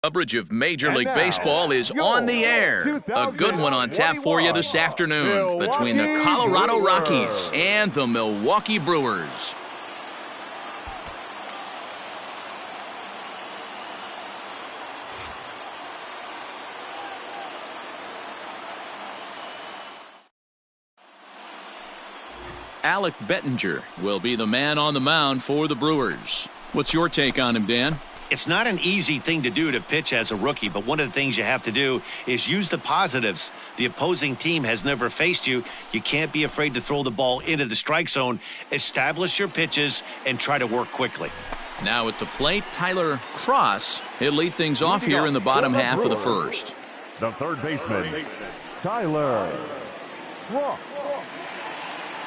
Coverage of Major League Baseball is on the air. A good one on tap for you this afternoon between the Colorado Rockies and the Milwaukee Brewers. Alec Bettinger will be the man on the mound for the Brewers. What's your take on him, Dan? It's not an easy thing to do to pitch as a rookie, but one of the things you have to do is use the positives. The opposing team has never faced you. You can't be afraid to throw the ball into the strike zone, establish your pitches, and try to work quickly. Now at the plate, Tyler Cross. He'll lead things off here in the bottom half of the first. The third baseman, Tyler Cross.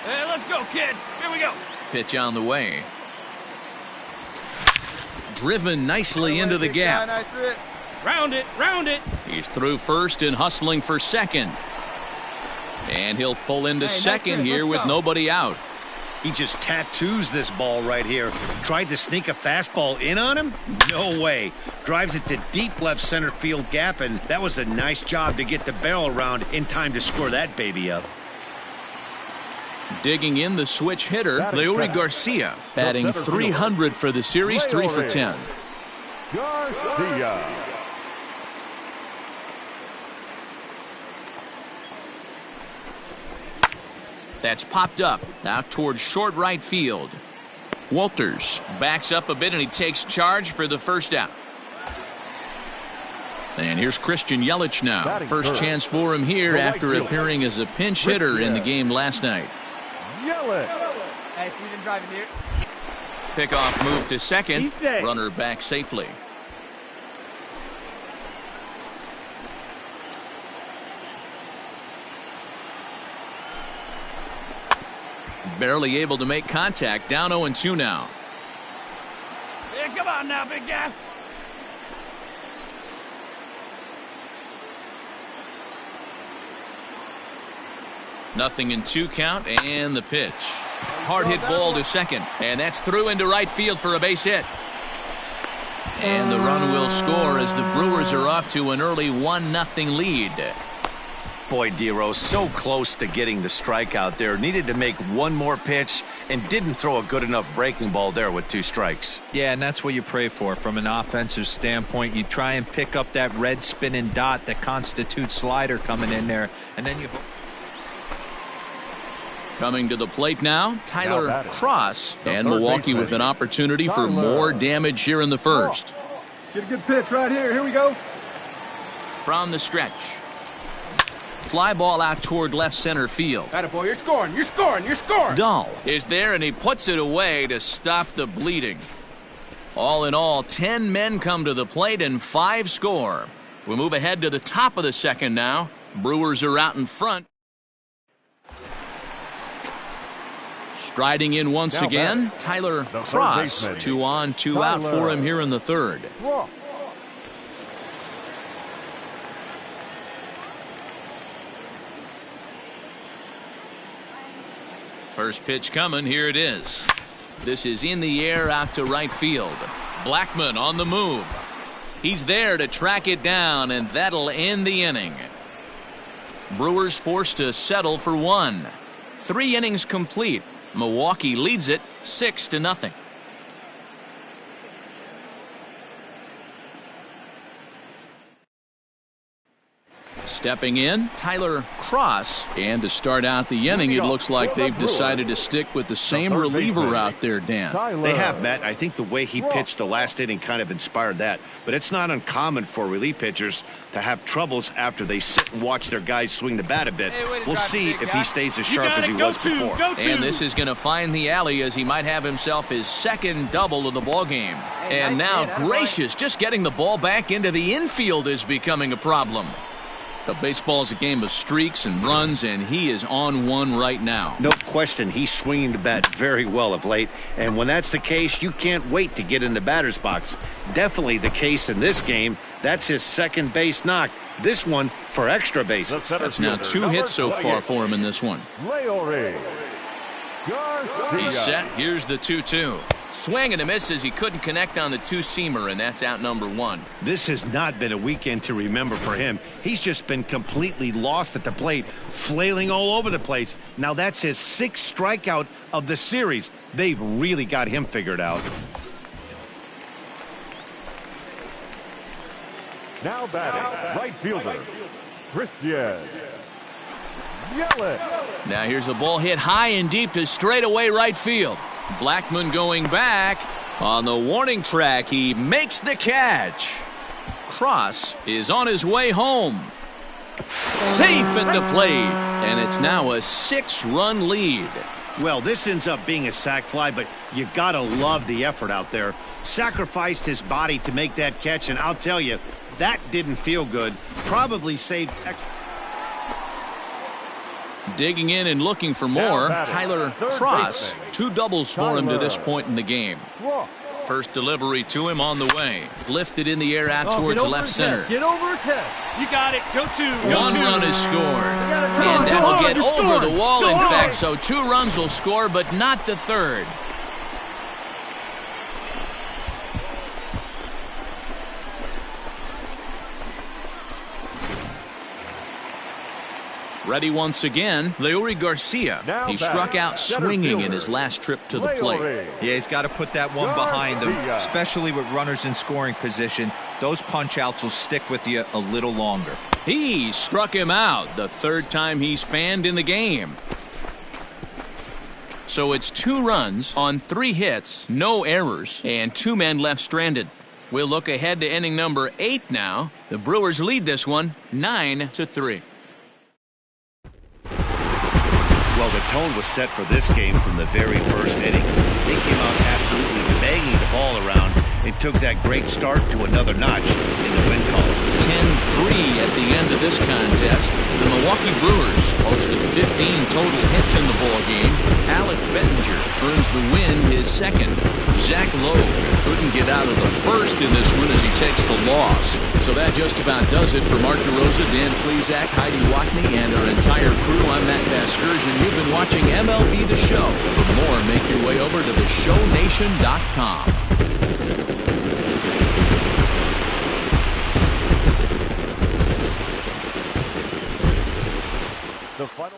Hey, let's go, kid. Here we go. Pitch on the way. Driven nicely into the gap. Round it, round it. He's through first and hustling for second. And he'll pull into second here with nobody out. He just tattoos this ball right here. Tried to sneak a fastball in on him? No way. Drives it to deep left center field gap, and that was a nice job to get the barrel around in time to score that baby up. Digging in the switch hitter, Leury Garcia, batting .300 for the series, 3 for 10. Garcia. That's popped up out towards short right field. Walters backs up a bit and he takes charge for the first out. And here's Christian Yelich now. First chance for him here after appearing as a pinch hitter in the game last night. Hey, see them driving here. Pickoff move to second. Runner back safely. Barely able to make contact. Down 0-2 now. Yeah, come on now, big guy. Nothing in 2 count, and the pitch. Hard hit ball to second, and that's through into right field for a base hit. And the run will score as the Brewers are off to an early 1-0 lead. Boy, Dero, so close to getting the strikeout there. Needed to make one more pitch and didn't throw a good enough breaking ball there with 2 strikes. Yeah, and that's what you pray for from an offensive standpoint. You try and pick up that red spinning dot that constitutes slider coming in there, and then you... Coming to the plate now, Tyler Cross, and Milwaukee with an opportunity for more damage here in the first. Get a good pitch right here. Here we go. From the stretch. Fly ball out toward left center field. Atta boy, you're scoring, you're scoring, you're scoring. Dahl is there, and he puts it away to stop the bleeding. All in all, 10 men come to the plate and 5 score. We move ahead to the top of the second now. Brewers are out in front. Striding in once again, Tyler Cross. 2 on, 2 out for him here in the third. First pitch coming, here it is. This is in the air out to right field. Blackmon on the move. He's there to track it down, and that'll end the inning. Brewers forced to settle for 1. 3 innings complete. Milwaukee leads it 6-0. Stepping in, Tyler Cross. And to start out the inning, it looks like they've decided to stick with the same reliever out there, Dan. They have, Matt. I think the way he pitched the last inning kind of inspired that. But it's not uncommon for relief pitchers to have troubles after they sit and watch their guys swing the bat a bit. We'll see if he stays as sharp as he was before. And this is going to find the alley as he might have himself his second double of the ballgame. And now, gracious, just getting the ball back into the infield is becoming a problem. But baseball is a game of streaks and runs, and he is on one right now. No question, he's swinging the bat very well of late. And when that's the case, you can't wait to get in the batter's box. Definitely the case in this game. That's his second base knock. This one for extra bases. That's now 2 hits so far for him in this one. He's set. Here's the 2-2. Swing and a miss as he couldn't connect on the two-seamer, and that's out number one. This has not been a weekend to remember for him. He's just been completely lost at the plate, flailing all over the place. Now that's his 6th strikeout of the series. They've really got him figured out. Now batting, right fielder, Christian. Now here's a ball hit high and deep to straightaway right field. Blackmon going back. On the warning track, he makes the catch. Cross is on his way home. Safe at the plate, and it's now a 6-run lead. Well, this ends up being a sac fly, but you gotta love the effort out there. Sacrificed his body to make that catch, and I'll tell you, that didn't feel good. Probably saved extra. Digging in and looking for more, Tyler Cross. 2 doubles for him to this point in the game. First delivery to him on the way. Lifted in the air out towards left center. Get over his head. You got it. Go 2. One run is scored. And that will get over the wall, in fact, so 2 runs will score, but not the third. Ready once again, Leury Garcia. He struck out swinging in his last trip to the plate. Yeah, he's got to put that one behind him, especially with runners in scoring position. Those punch-outs will stick with you a little longer. He struck him out, the 3rd time he's fanned in the game. So it's 2 runs on 3 hits, no errors, and 2 men left stranded. We'll look ahead to inning number 8 now. The Brewers lead this one 9-3. Well, the tone was set for this game from the very first inning. They came out absolutely banging the ball around and took that great start to another notch in the win column. 10-3 at the end of this contest. The Milwaukee Brewers posted 15 total hits in the ball game. Alec Bettinger earns the win, his 2nd. Zach Lowe couldn't get out of the 1st in this one as he takes the loss. So that just about does it for Mark DeRosa, Dan Plesac, Heidi Watney, and our entire crew. I'm Matt Vasgersian. You've been watching MLB The Show. For more, make your way over to theshownation.com. The final.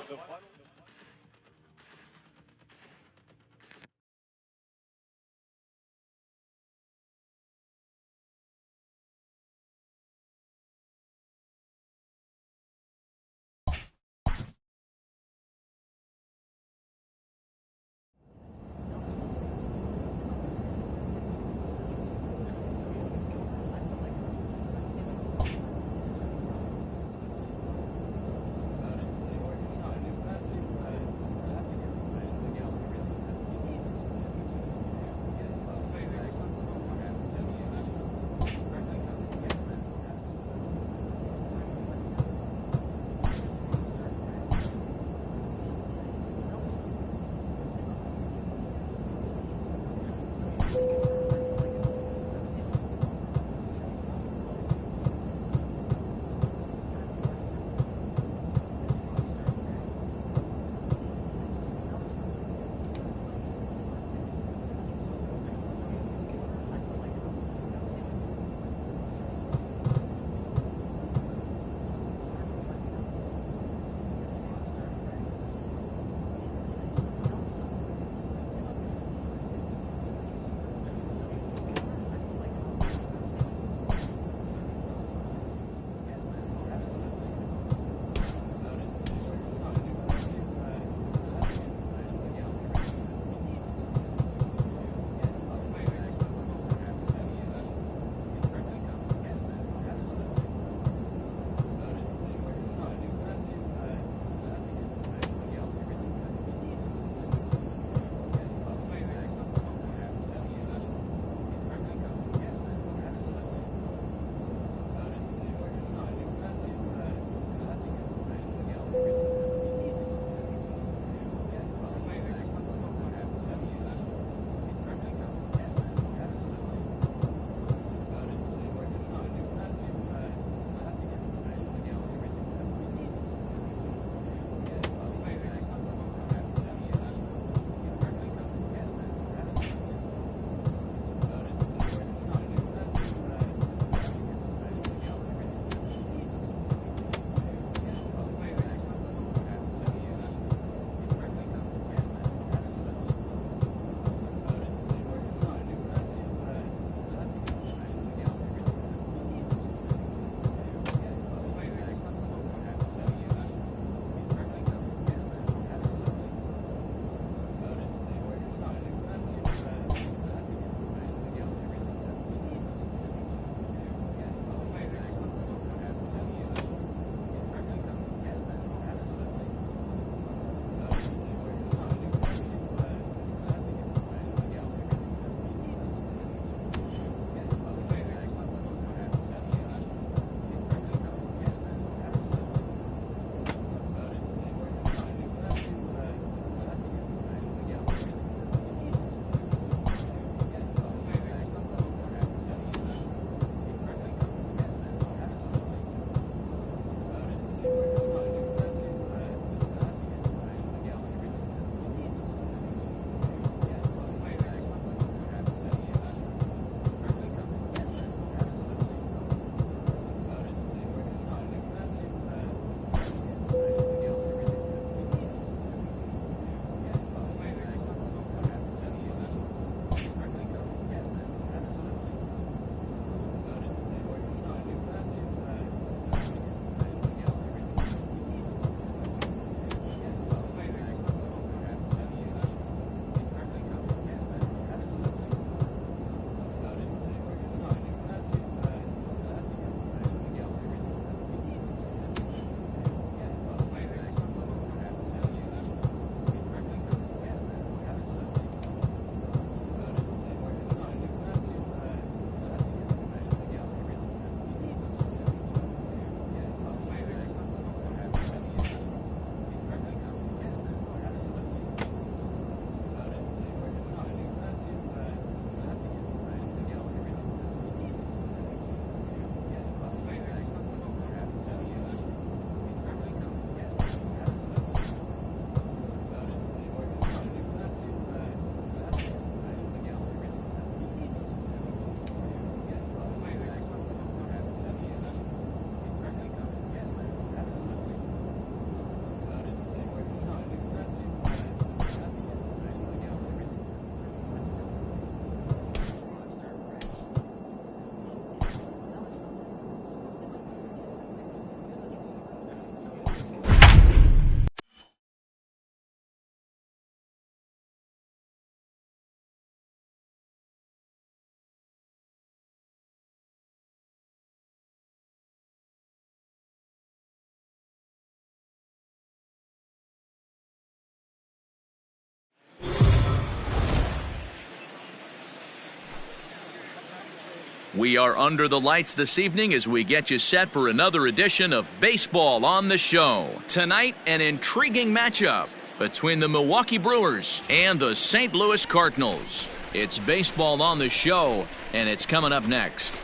We are under the lights this evening as we get you set for another edition of Baseball on the Show. Tonight, an intriguing matchup between the Milwaukee Brewers and the St. Louis Cardinals. It's Baseball on the Show, and it's coming up next.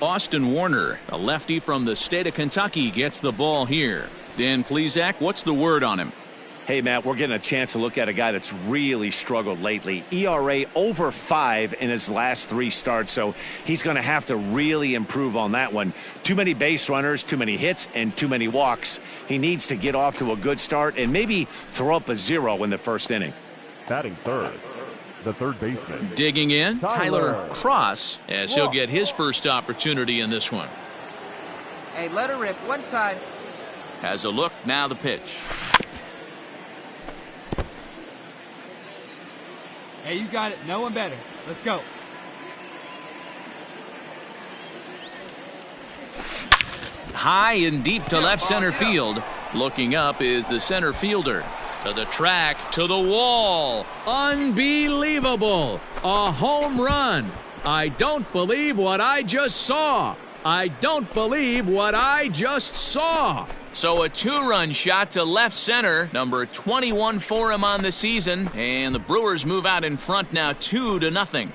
Austin Warner, a lefty from the state of Kentucky, gets the ball here. Dan Plesac, what's the word on him? Hey, Matt, we're getting a chance to look at a guy that's really struggled lately. ERA over 5 in his last 3 starts, so he's going to have to really improve on that one. Too many base runners, too many hits, and too many walks. He needs to get off to a good start and maybe throw up a 0 in the first inning. Batting third, the third baseman. Digging in, Tyler Cross, as he'll get his first opportunity in this one. Hey, let her rip one time. Has a look, now the pitch. Hey, you got it. No one better. Let's go. High and deep to left center field. Looking up is the center fielder. To the track, to the wall. Unbelievable. A home run. I don't believe what I just saw. I don't believe what I just saw. So a 2-run shot to left center, number 21 for him on the season, and the Brewers move out in front now 2-0.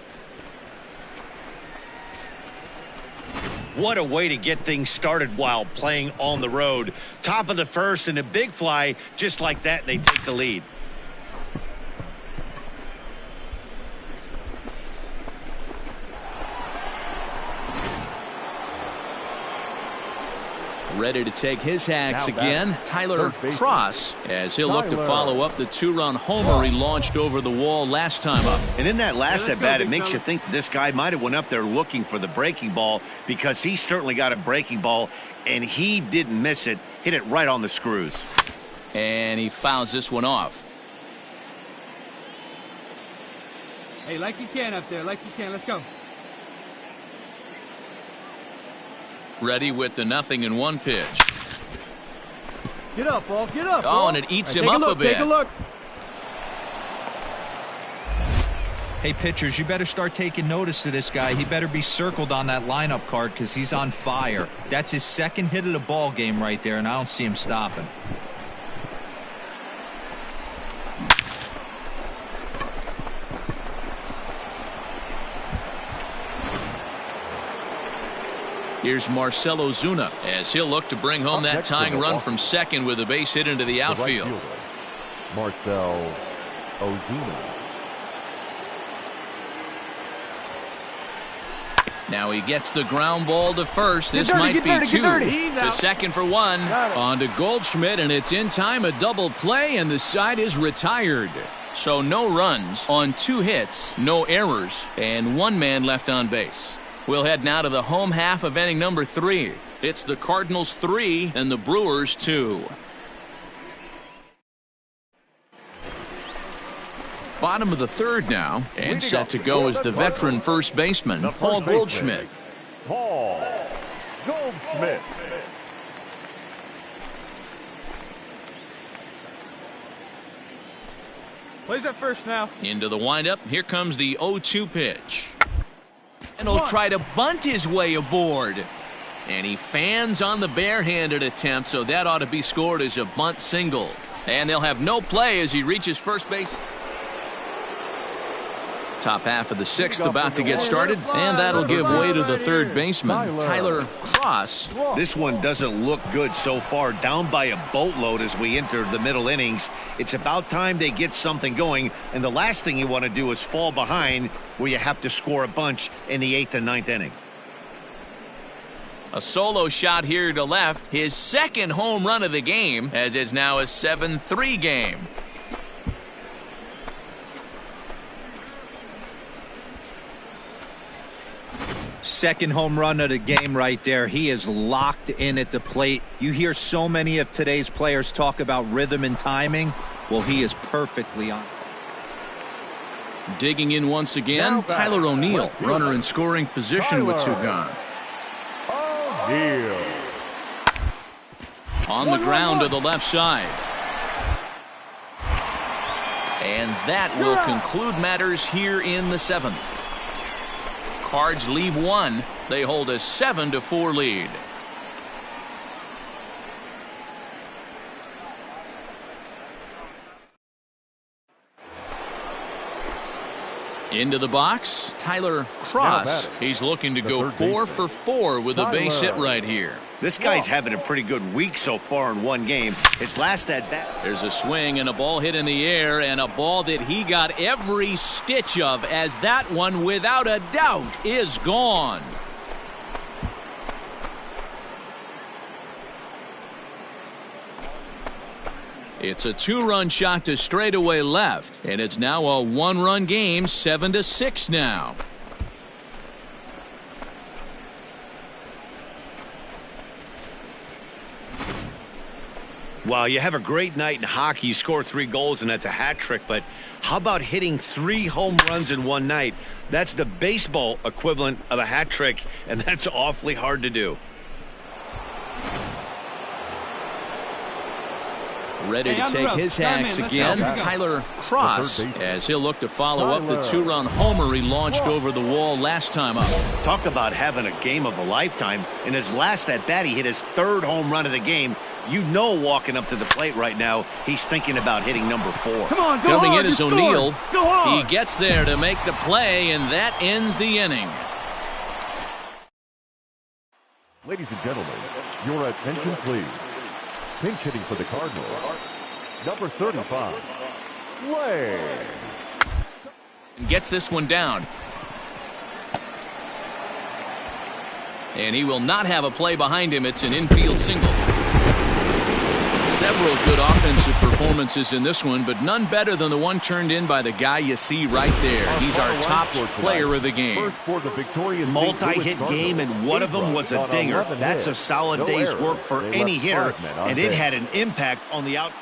What a way to get things started while playing on the road. Top of the first and a big fly, just like that, they take the lead. Ready to take his hacks again, Tyler Cross, as he'll look to follow up the 2-run homer he launched over the wall last time up. And in that last at bat, it makes you think that this guy might have went up there looking for the breaking ball, because he certainly got a breaking ball, and he didn't miss it. Hit it right on the screws. And he fouls this one off. Hey, like you can up there. Like you can. Let's go. Ready with the 0-1 pitch. Get up, ball. Get up. Oh, and it eats him up a bit. Take a look. Hey, pitchers, you better start taking notice of this guy. He better be circled on that lineup card because he's on fire. That's his second hit of the ball game right there, and I don't see him stopping. Here's Marcell Ozuna as he'll look to bring home that tying run from second with a base hit into the outfield. Marcell Ozuna. Now he gets the ground ball to first. This might be 2. To second for 1. On to Goldschmidt, and it's in time. A double play, and the side is retired. So no runs on 2 hits, no errors, and 1 man left on base. We'll head now to the home half of inning number 3. It's the Cardinals 3 and the Brewers 2. Bottom of the third now, and set to go is the veteran first baseman, Paul Goldschmidt. Paul Goldschmidt. Plays at first now. Into the windup. Here comes the 0-2 pitch. And he'll try to bunt his way aboard. And he fans on the barehanded attempt, so that ought to be scored as a bunt single. And they'll have no play as he reaches first base. Top half of the 6th about to get started, and that'll give way to the third baseman, Tyler Cross. This one doesn't look good so far, down by a boatload as we enter the middle innings. It's about time they get something going, and the last thing you want to do is fall behind where you have to score a bunch in the 8th and 9th inning. A solo shot here to left, his second home run of the game, as it's now a 7-3 game. Second home run of the game right there. He is locked in at the plate. You hear so many of today's players talk about rhythm and timing. Well, he is perfectly on. Digging in once again, Tyler O'Neill, runner in scoring position with 2 gone. O'Neill. On the ground to the left side. And that will conclude matters here in the 7th. Cards leave one. They hold a 7-4 lead. Into the box, Tyler Cross. He's looking to go 4 for 4 with a base hit right here. This guy's having a pretty good week so far in one game. His last at bat. There's a swing and a ball hit in the air, and a ball that he got every stitch of, as that one, without a doubt, is gone. It's a 2-run shot to straightaway left, and it's now a 1-run game, 7-6 now. Well, you have a great night in hockey. You score 3 goals, and that's a hat trick. But how about hitting 3 home runs in one night? That's the baseball equivalent of a hat trick, and that's awfully hard to do. Ready to take his hacks again, Tyler Cross, as he'll look to follow up the 2-run homer he launched over the wall last time up. Talk about having a game of a lifetime. In his last at-bat, he hit his 3rd home run of the game. You know, walking up to the plate right now, he's thinking about hitting number 4. Come on, go Coming hard, in is O'Neill. He He gets there to make the play, and that ends the inning. Ladies and gentlemen, your attention please. Pinch hitting for the Cardinals, number 35, Way. Gets this one down. And he will not have a play behind him. It's an infield single. Several good offensive performances in this one, but none better than the one turned in by the guy you see right there. He's our top player of the game. Multi-hit game, and one of them was a dinger. That's a solid day's work for any hitter, and it had an impact on the out.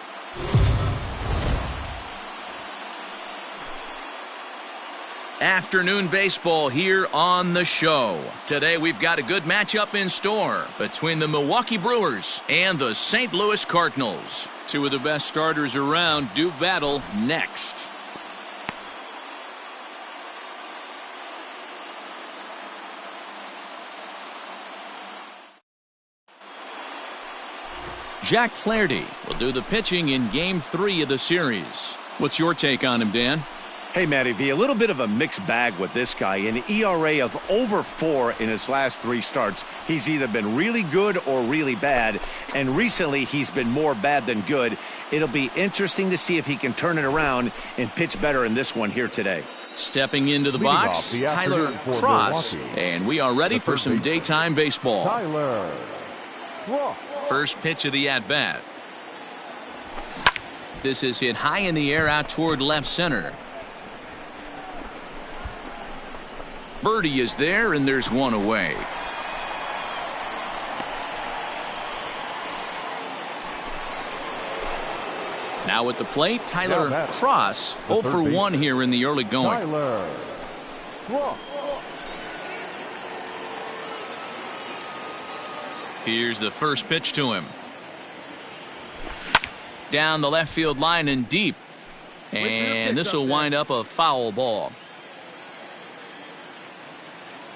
Afternoon baseball here on the show. Today we've got a good matchup in store between the Milwaukee Brewers and the St. Louis Cardinals. 2 of the best starters around do battle next. Jack Flaherty will do the pitching in Game 3 of the series. What's your take on him, Dan? Hey, Matty V, a little bit of a mixed bag with this guy. An ERA of over 4 in his last 3 starts. He's either been really good or really bad, and recently he's been more bad than good. It'll be interesting to see if he can turn it around and pitch better in this one here today. Stepping into the box, Tyler Cross, and we are ready for some daytime baseball. Tyler Cross. First pitch of the at-bat. This is hit high in the air out toward left center. Birdie is there, and there's one away. Now at the plate, Tyler Cross, 0 for 1 here in the early going. Tyler Cross. Here's the first pitch to him. Down the left field line and deep. And this will wind up a foul ball.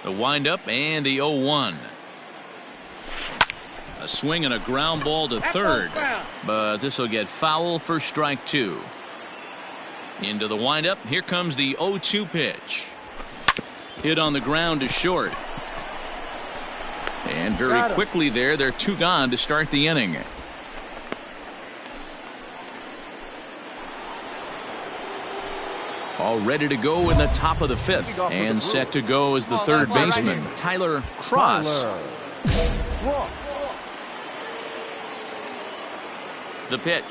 The windup and the 0-1. A swing and a ground ball to third. But this will get foul for strike 2. Into the windup. Here comes the 0-2 pitch. Hit on the ground to short. And very quickly there, they're 2 gone to start the inning. All ready to go in the top of the 5th. And set to go is the third baseman, Tyler Cross. The pitch.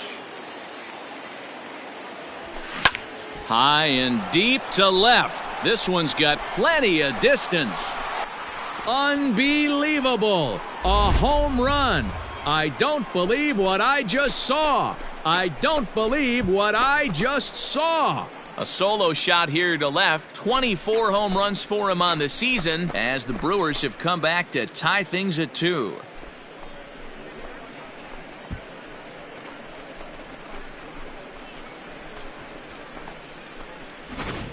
High and deep to left. This one's got plenty of distance. Unbelievable. A home run. I don't believe what I just saw. I don't believe what I just saw. A solo shot here to left. 24 home runs for him on the season as the Brewers have come back to tie things at 2.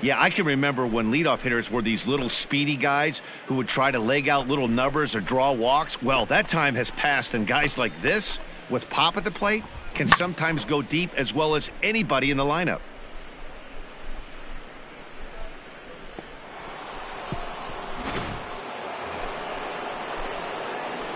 Yeah, I can remember when leadoff hitters were these little speedy guys who would try to leg out little numbers or draw walks. Well, that time has passed, and guys like this, with pop at the plate, can sometimes go deep as well as anybody in the lineup.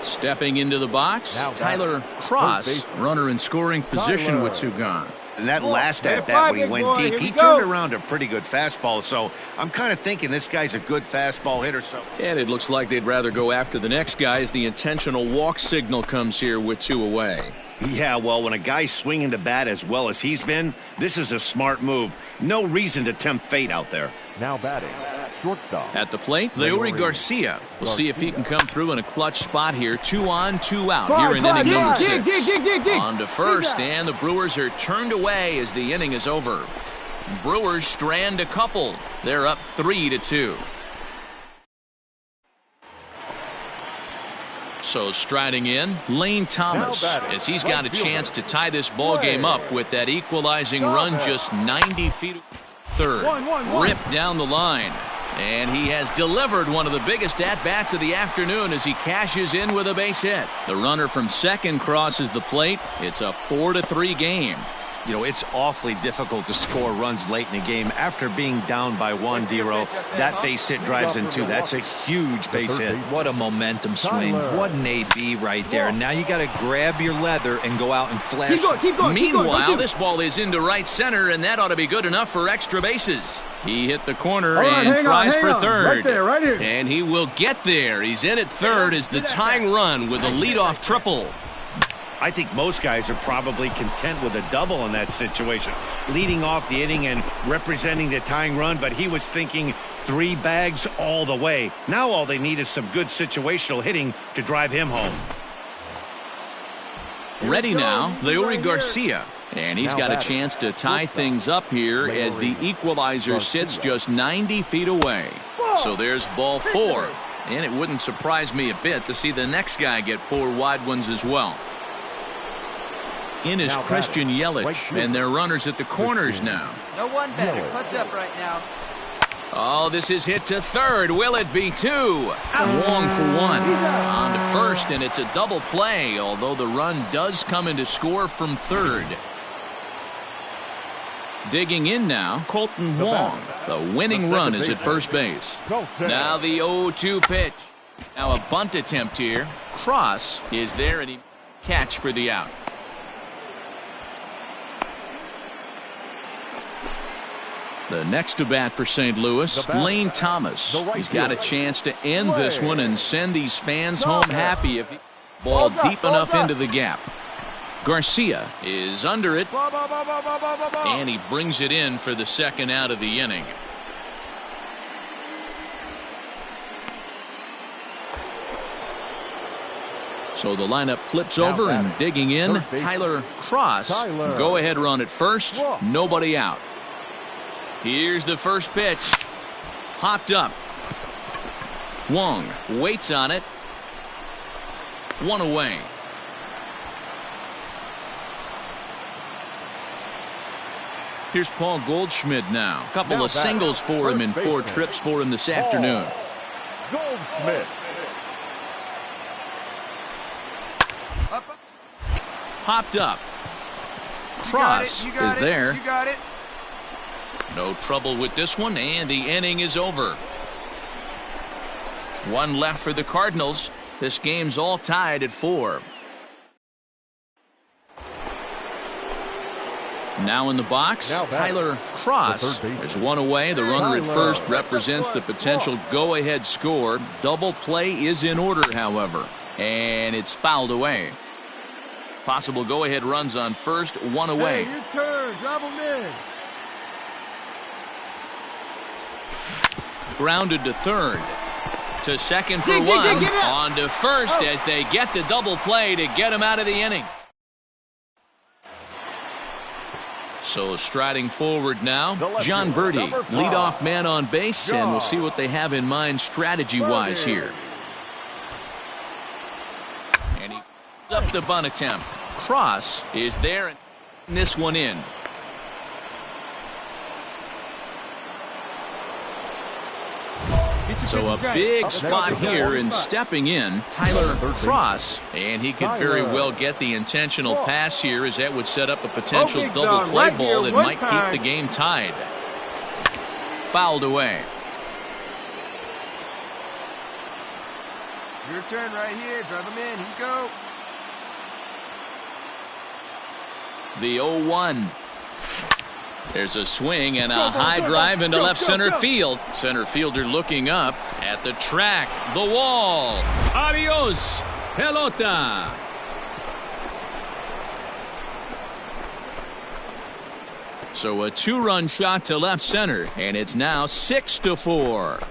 Stepping into the box, Tyler Cross, runner in scoring position with two gone. And that last at-bat when he went deep, he turned around a pretty good fastball. So I'm kind of thinking this guy's a good fastball hitter. So, and it looks like they'd rather go after the next guy as the intentional walk signal comes here with two away. Yeah, well, when a guy's swinging the bat as well as he's been, this is a smart move. No reason to tempt fate out there. Now batting, shortstop. At the plate, Leury Garcia. We'll see if he can come through in a clutch spot here. 2 on, 2 out here in inning number 6. On to first, and the Brewers are turned away as the inning is over. Brewers strand a couple. They're up 3-2. So striding in, Lane Thomas, as he's got a chance to tie this ball game up with that equalizing run just 90 feet. Third, ripped down the line, and he has delivered one of the biggest at-bats of the afternoon as he cashes in with a base hit. The runner from second crosses the plate. It's a 4-3 game. You know, it's awfully difficult to score runs late in the game after being down by 1, Dero. That base hit drives in 2. That's a huge base hit. What a momentum swing. What an AB right there. And now you got to grab your leather and go out and flash. Keep going. Meanwhile, this ball is into right center, and that ought to be good enough for extra bases. He hit the corner and tries for third. Right there, right here. And he will get there. He's in at third as the tying run with a leadoff triple. I think most guys are probably content with a double in that situation. Leading off the inning and representing the tying run, but he was thinking 3 bags all the way. Now all they need is some good situational hitting to drive him home. Ready now, Leury Garcia. And he's got a chance to tie things up here as the equalizer sits just 90 feet away. So there's ball 4. And it wouldn't surprise me a bit to see the next guy get 4 wide ones as well. In is Christian Yelich, and they're runners at the corners now. No one better. Clutch up right now. Oh, this is hit to third. Will it be 2? Wong for 1. On to first, and it's a double play, although the run does come in to score from third. Digging in now, Colton Wong. The winning run is at first base. Now the 0-2 pitch. Now a bunt attempt here. Cross is there, and he catch for the out. The next to bat for St. Louis, Lane Thomas. He's got a chance to end this one and send these fans home happy if he ball deep enough into the gap. Garcia is under it, and he brings it in for the second out of the inning. So the lineup flips over, and digging in, Tyler Cross. Go-ahead run at first, nobody out. Here's the first pitch. Hopped up. Wong waits on it. 1 away. Here's Paul Goldschmidt now. A couple of singles for him in 4 trips for him this afternoon. Goldschmidt. Hopped up. Cross is there. You got it. No trouble with this one, and the inning is over. 1 left for the Cardinals. This game's all tied at 4. Now in the box, Tyler Cross. There's 1 away. The runner at first represents the potential go-ahead score. Double play is in order, however, and it's fouled away. Possible go-ahead runs on first, 1 away. Hey, your turn. Drop him in. Grounded to third. To second for 1. On to first as they get the double play to get him out of the inning. So striding forward now, John Birdie, leadoff man on base, and we'll see what they have in mind strategy-wise here. And he up the bunt attempt. Cross is there, and this one in. So a big spot here, and stepping in, Tyler Cross, and he could very well get the intentional pass here, as that would set up a potential double play ball that might keep the game tied. Fouled away. Your turn right here. Drive him in. Here you go. The 0-1. There's a swing and a high drive into left center field. Center fielder looking up at the track, the wall. Adios, pelota. So a two-run shot to left center, and it's now 6-4.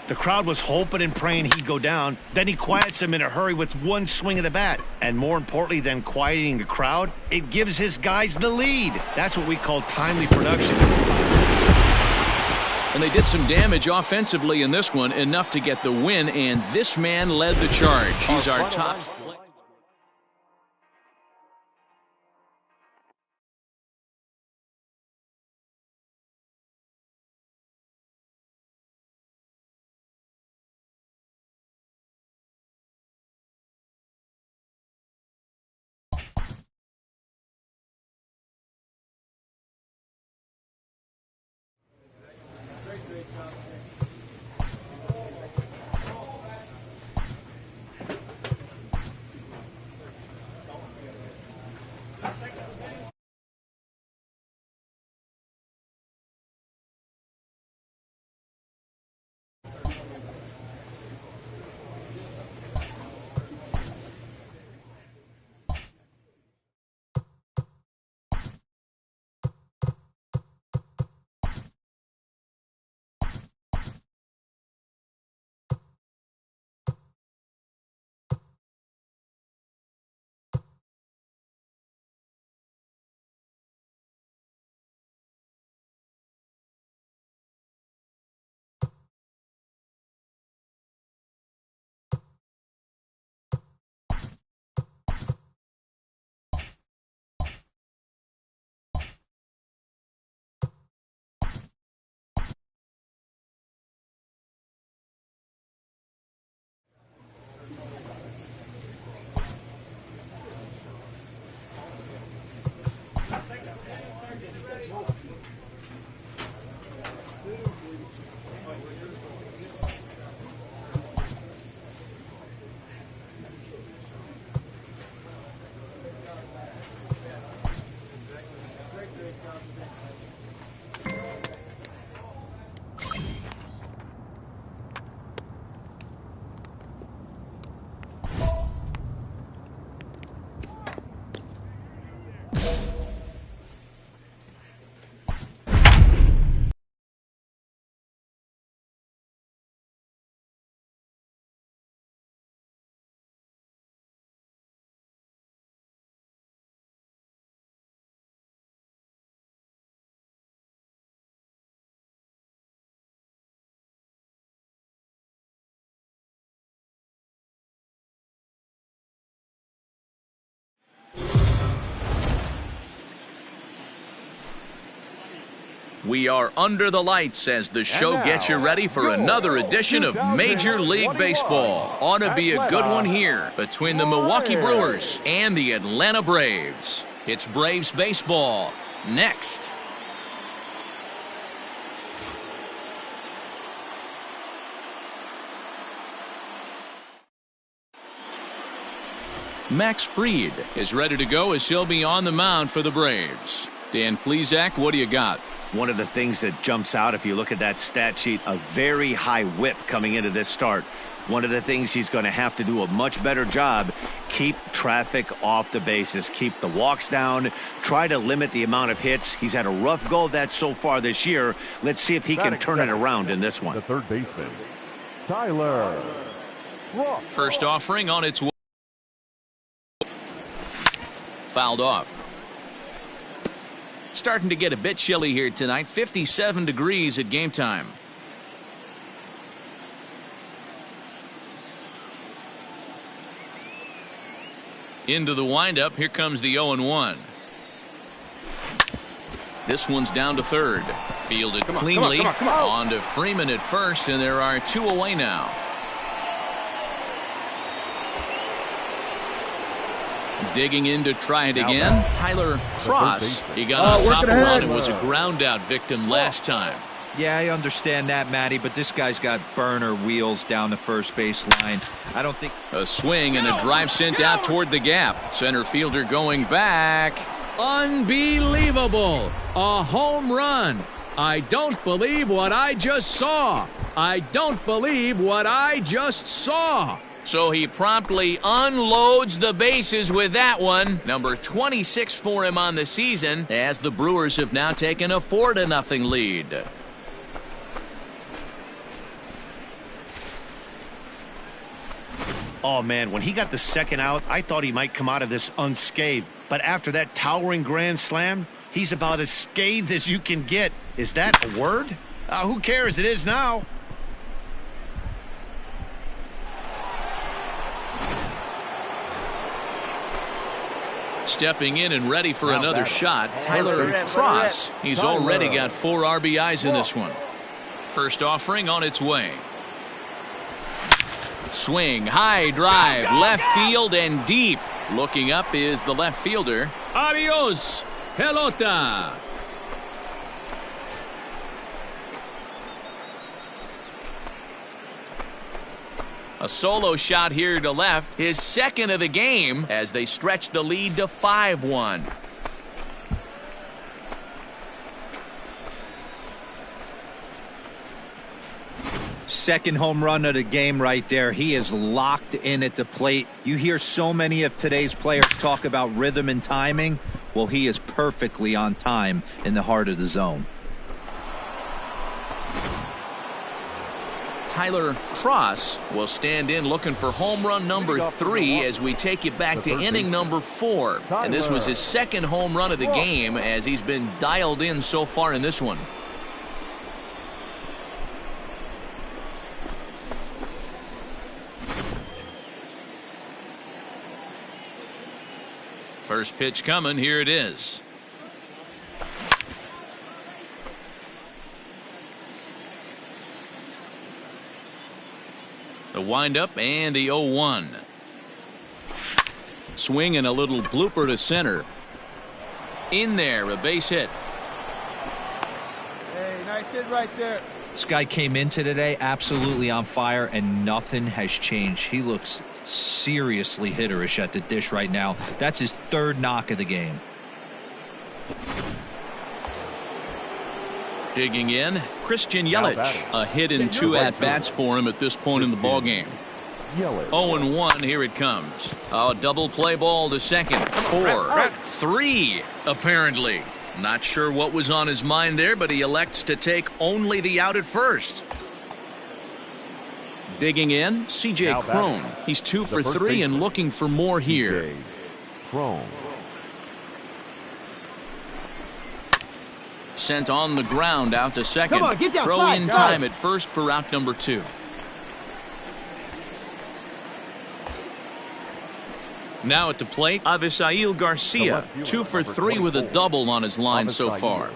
The crowd was hoping and praying he'd go down. Then he quiets them in a hurry with one swing of the bat. And more importantly than quieting the crowd, it gives his guys the lead. That's what we call timely production. And they did some damage offensively in this one, enough to get the win, and this man led the charge. He's our top. We are under the lights as the show gets you ready for another edition of Major League Baseball. Ought to be a good one here between the Milwaukee Brewers and the Atlanta Braves. It's Braves baseball next. Max Fried is ready to go as he'll be on the mound for the Braves. Dan Plesac, what do you got? One of the things that jumps out if you look at that stat sheet, a very high whip coming into this start. One of the things he's going to have to do a much better job, keep traffic off the bases, keep the walks down, try to limit the amount of hits. He's had a rough go of that so far this year. Let's see if he can turn it around in this one. The third baseman, Tyler Cross. First offering on its way. Fouled off. Starting to get a bit chilly here tonight. 57 degrees at game time. Into the windup. Here comes the 0-1. This one's down to third. Fielded cleanly. On to Freeman at first, and there are 2 away now. Digging in to try it again. Tyler Cross. He got on top of one and was a ground out victim last time. Yeah, I understand that, Matty, but this guy's got burner wheels down the first base line. I don't think... A swing and a drive sent out toward the gap. Center fielder going back. Unbelievable. A home run. I don't believe what I just saw. I don't believe what I just saw. So he promptly unloads the bases with that one. Number 26 for him on the season, as the Brewers have now taken a 4-0 lead. Oh, man, when he got the second out, I thought he might come out of this unscathed. But after that towering grand slam, he's about as scathed as you can get. Is that a word? Who cares? It is now. Stepping in and ready for another shot, Tyler Cross. He's already got 4 RBIs in this one. First offering on its way. Swing, high drive, left field and deep. Looking up is the left fielder. Adios, pelota. A solo shot here to left, his second of the game, as they stretch the lead to 5-1. Second home run of the game right there. He is locked in at the plate. You hear so many of today's players talk about rhythm and timing. Well, he is perfectly on time in the heart of the zone. Tyler Cross will stand in looking for home run number 3 as we take it back to inning number 4. And this was his second home run of the game, as he's been dialed in so far in this one. First pitch coming. Here it is. The windup and the 0-1. Swing and a little blooper to center. In there, a base hit. Hey, nice hit right there. This guy came into today absolutely on fire, and nothing has changed. He looks seriously hitterish at the dish right now. That's his 3rd knock of the game. Digging in, Christian Yelich. A hit and 2 at-bats for him at this point in the ballgame. 0-1, here it comes. A double play ball to second. 4, 3, apparently. Not sure what was on his mind there, but he elects to take only the out at first. Digging in, C.J. Cron. He's 2 for 3 and looking for more here. Sent on the ground out to second. Come on, get down, Throw in time at first for out number 2. Now at the plate, Avisail Garcia, 2 for 3 with a double on his line so far.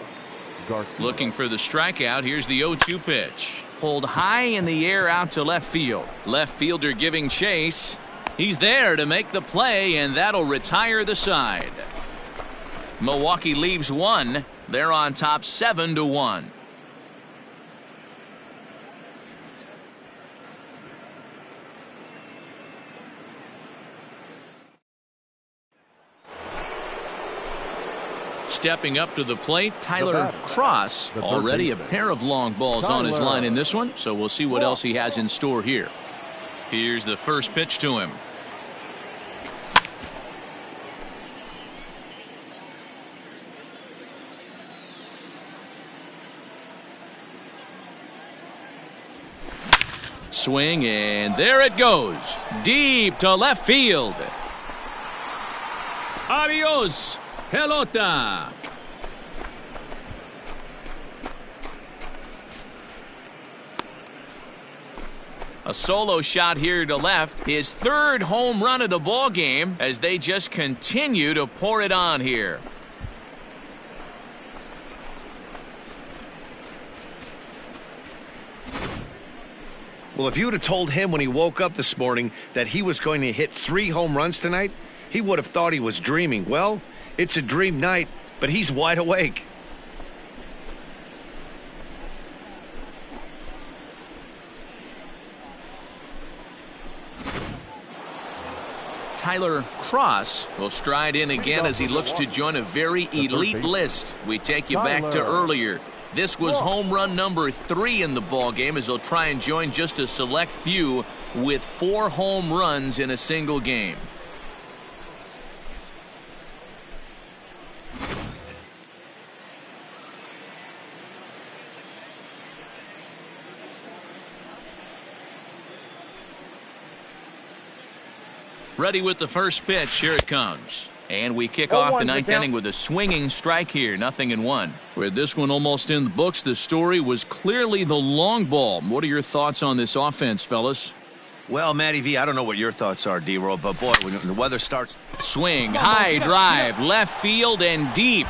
Looking for the strikeout. Here's the 0-2 pitch. Pulled high in the air out to left field. Left fielder giving chase. He's there to make the play, and that'll retire the side. Milwaukee leaves 1. They're on top 7-1. Stepping up to the plate, Tyler Cross. Already a pair of long balls on his line in this one, so we'll see what else he has in store here. Here's the first pitch to him. Swing, and there it goes. Deep to left field. Adios, pelota. A solo shot here to left. His third home run of the ball game as they just continue to pour it on here. Well, if you would have told him when he woke up this morning that he was going to hit 3 home runs tonight, he would have thought he was dreaming. Well, it's a dream night, but he's wide awake. Tyler Cross will stride in again as he looks to join a very elite list. We take you back to earlier. This was home run number 3 in the ball game as he'll try and join just a select few with 4 home runs in a single game. Ready with the first pitch. Here it comes. And we kick off the 9th inning with a swinging strike here. 0-1. With this one almost in the books, the story was clearly the long ball. What are your thoughts on this offense, fellas? Well, Matty V, I don't know what your thoughts are, D-Roll, but boy, when the weather starts. Swing, high drive, left field and deep.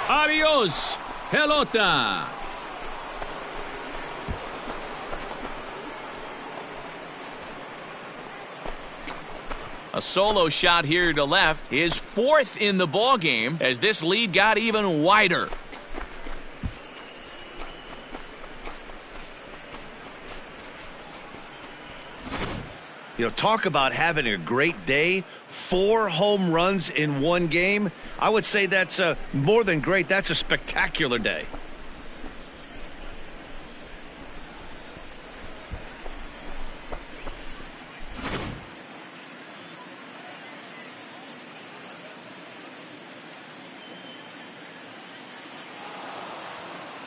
Adios, pelota. A solo shot here to left. His 4th in the ball game as this lead got even wider. You know, talk about having a great day. 4 home runs in one game. I would say that's more than great. That's a spectacular day.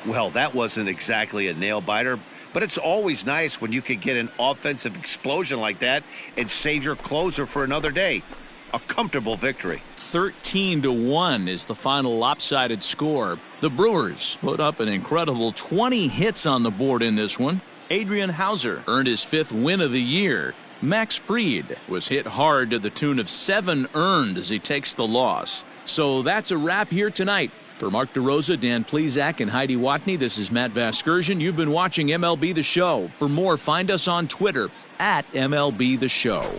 Well, that wasn't exactly a nail-biter, but it's always nice when you can get an offensive explosion like that and save your closer for another day. A comfortable victory. 13-1 is the final lopsided score. The Brewers put up an incredible 20 hits on the board in this one. Adrian Hauser earned his 5th win of the year. Max Fried was hit hard to the tune of 7 earned as he takes the loss. So that's a wrap here tonight. For Mark DeRosa, Dan Plesac, and Heidi Watney, this is Matt Vasgersian. You've been watching MLB The Show. For more, find us on Twitter at MLB The Show.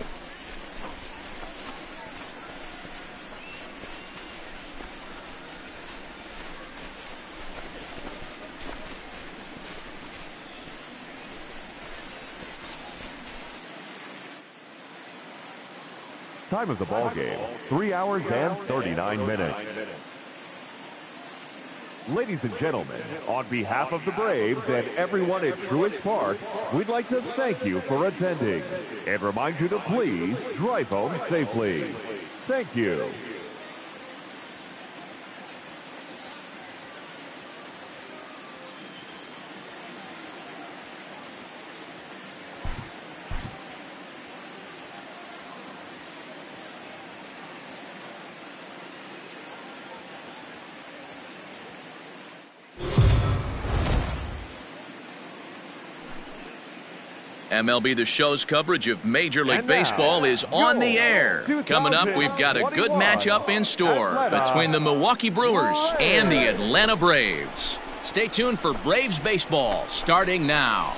Time of the ball game, 3 hours and 39 minutes. Ladies and gentlemen, on behalf of the Braves and everyone at Truist Park, we'd like to thank you for attending and remind you to please drive home safely. Thank you. MLB The Show's coverage of Major League Baseball is on the air. Coming up, we've got a good matchup in store between the Milwaukee Brewers and the Atlanta Braves. Stay tuned for Braves baseball starting now.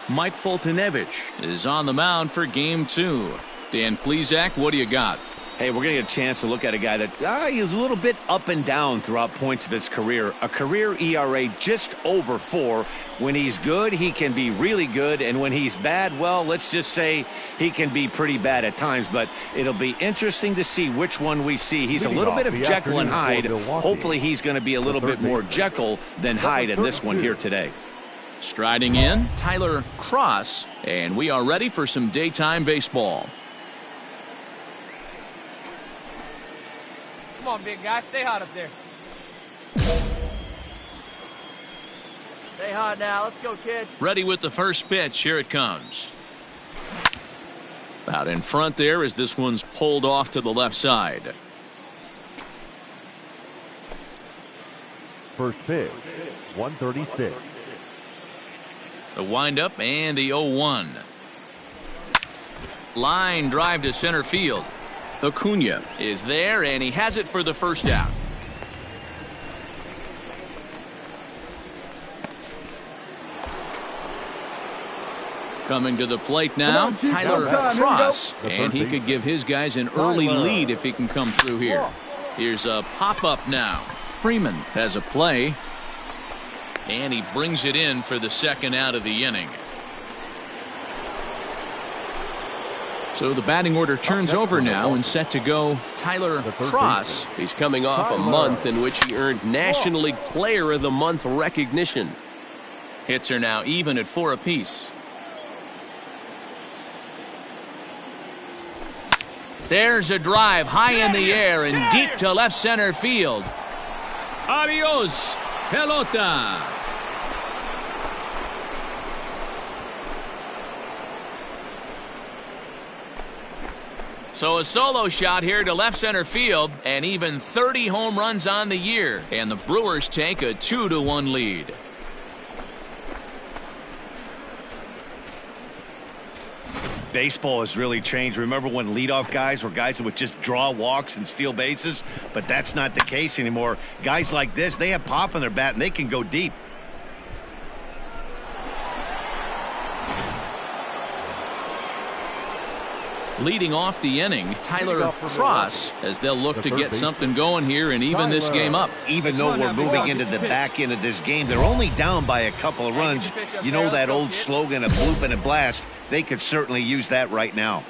Mike Foltynewicz is on the mound for Game 2. Dan Plesac, what do you got? Hey, we're going to get a chance to look at a guy that he's a little bit up and down throughout points of his career. A career ERA just over 4. When he's good, he can be really good. And when he's bad, well, let's just say he can be pretty bad at times. But it'll be interesting to see which one we see. He's a little bit of Jekyll and Hyde. Hopefully he's going to be a little bit more Jekyll than Hyde in this one here today. Striding in, Tyler Cross. And we are ready for some daytime baseball. Come on, big guy. Stay hot up there. Stay hot now. Let's go, kid. Ready with the first pitch. Here it comes. Out in front there as this one's pulled off to the left side. first pitch, 136. The windup and the 0-1. Line drive to center field. Acuna is there, and he has it for the first out. Coming to the plate now, Tyler Cross, and he could give his guys an early lead if he can come through here. Here's a pop-up now. Freeman has a play, and he brings it in for the second out of the inning. So the batting order turns over now and set to go Tyler Cross. He's coming off a month in which he earned National League Player of the Month recognition. Hits are now even at 4 apiece. There's a drive high in the air and deep to left center field. Adios, pelota. So a solo shot here to left center field, and even 30 home runs on the year. And the Brewers take a 2-1 lead. Baseball has really changed. Remember when leadoff guys were guys that would just draw walks and steal bases? But that's not the case anymore. Guys like this, they have pop in their bat and they can go deep. Leading off the inning, Tyler Cross, as they'll look to get something going here and even this game up. Even though we're moving into the back end of this game, they're only down by a couple of runs. You know that old slogan, a bloop and a blast? They could certainly use that right now.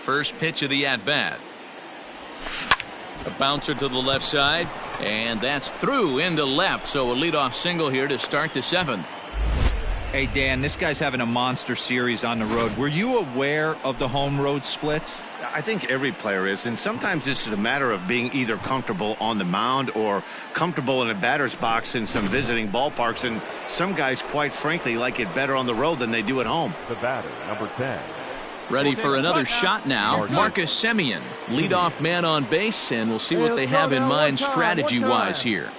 First pitch of the at-bat. A bouncer to the left side, and that's through into left. So a leadoff single here to start the 7th. Hey, Dan, this guy's having a monster series on the road. Were you aware of the home road splits? I think every player is, and sometimes this is a matter of being either comfortable on the mound or comfortable in a batter's box in some visiting ballparks, and some guys, quite frankly, like it better on the road than they do at home. The batter, number 10. Ready for another shot now, Marcus Semien, leadoff man on base, and we'll see what they have in mind strategy-wise here.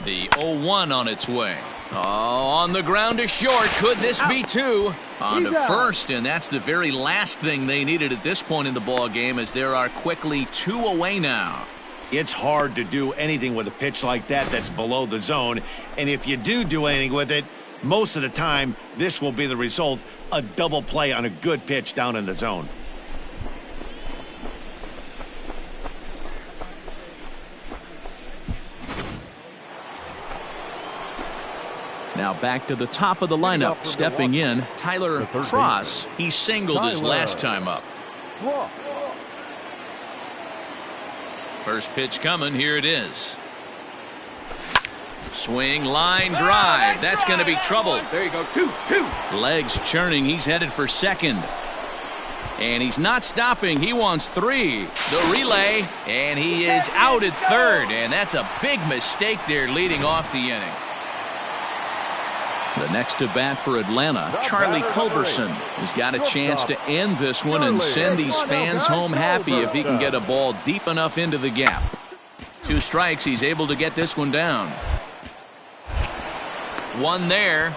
The 0-1 on its way. Oh, on the ground to short. Could this be 2? On to first, and that's the very last thing they needed at this point in the ball game, as there are quickly 2 away now. It's hard to do anything with a pitch like that that's below the zone, and if you do anything with it, most of the time this will be the result, a double play on a good pitch down in the zone. Now back to the top of the lineup, stepping in, Tyler Cross. He singled his last time up. First pitch coming, here it is. Swing, line drive. That's going to be trouble. There you go, 2. Legs churning, he's headed for second. And he's not stopping, he wants 3. The relay, and he is out at third. And that's a big mistake there leading off the inning. The next to bat for Atlanta, Charlie Culberson, has got a chance to end this one and send these fans home happy if he can get a ball deep enough into the gap. 2 strikes, he's able to get this one down. 1 there,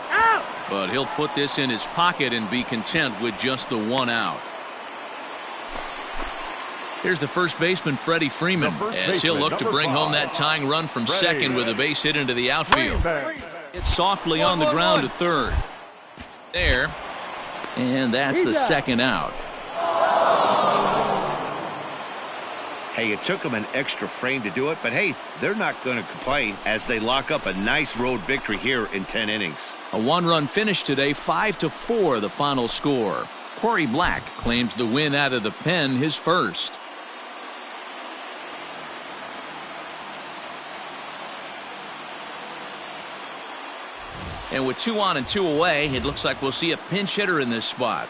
but he'll put this in his pocket and be content with just the 1 out. Here's the first baseman, Freddie Freeman, as he'll look to bring home that tying run from second with a base hit into the outfield. It's softly on the ground to third. There. And that's the second out. Hey, it took them an extra frame to do it, but hey, they're not going to complain as they lock up a nice road victory here in 10 innings. A 1-run finish today, 5-4 the final score. Corey Black claims the win out of the pen, his first. And with 2 on and 2 away, it looks like we'll see a pinch hitter in this spot.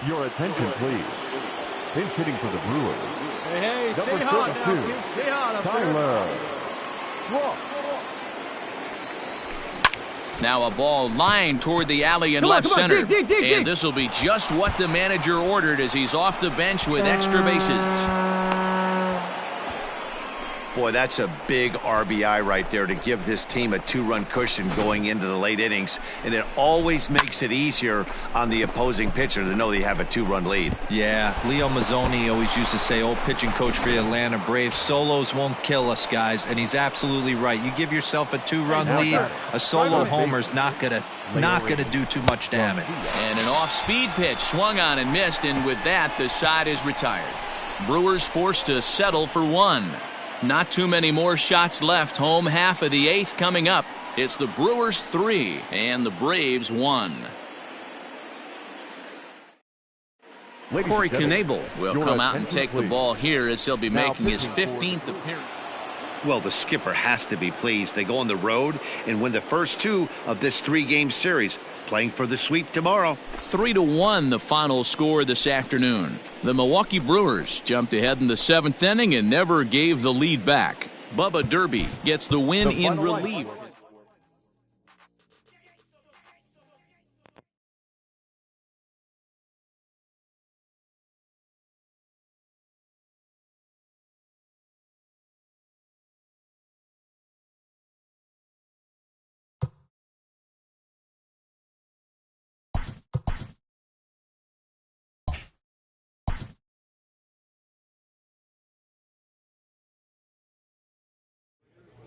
Your attention, please. Pinch hitting for the Brewers. Hey, stay Number hot now, 32, kid. Stay hot up there. Tyler Cross. Now a ball lined toward the alley in left center. Dig. And this will be just what the manager ordered as he's off the bench with extra bases. Boy, that's a big RBI right there to give this team a 2-run cushion going into the late innings. And it always makes it easier on the opposing pitcher to know they have a 2-run lead. Yeah, Leo Mazzoni always used to say, old pitching coach for the Atlanta Braves, solos won't kill us, guys. And he's absolutely right. You give yourself a 2-run lead, a solo homer's not gonna do too much damage. And an off-speed pitch swung on and missed, and with that, the side is retired. Brewers forced to settle for 1. Not too many more shots left. Home half of the 8th coming up. It's the Brewers 3 and the Braves 1. Corey Knebel will come out and take the ball here as he'll be making his 15th appearance. Well, the skipper has to be pleased. They go on the road and win the first 2 of this 3-game series, playing for the sweep tomorrow. 3-1 the final score this afternoon. The Milwaukee Brewers jumped ahead in the 7th inning and never gave the lead back. Bubba Derby gets the win in relief.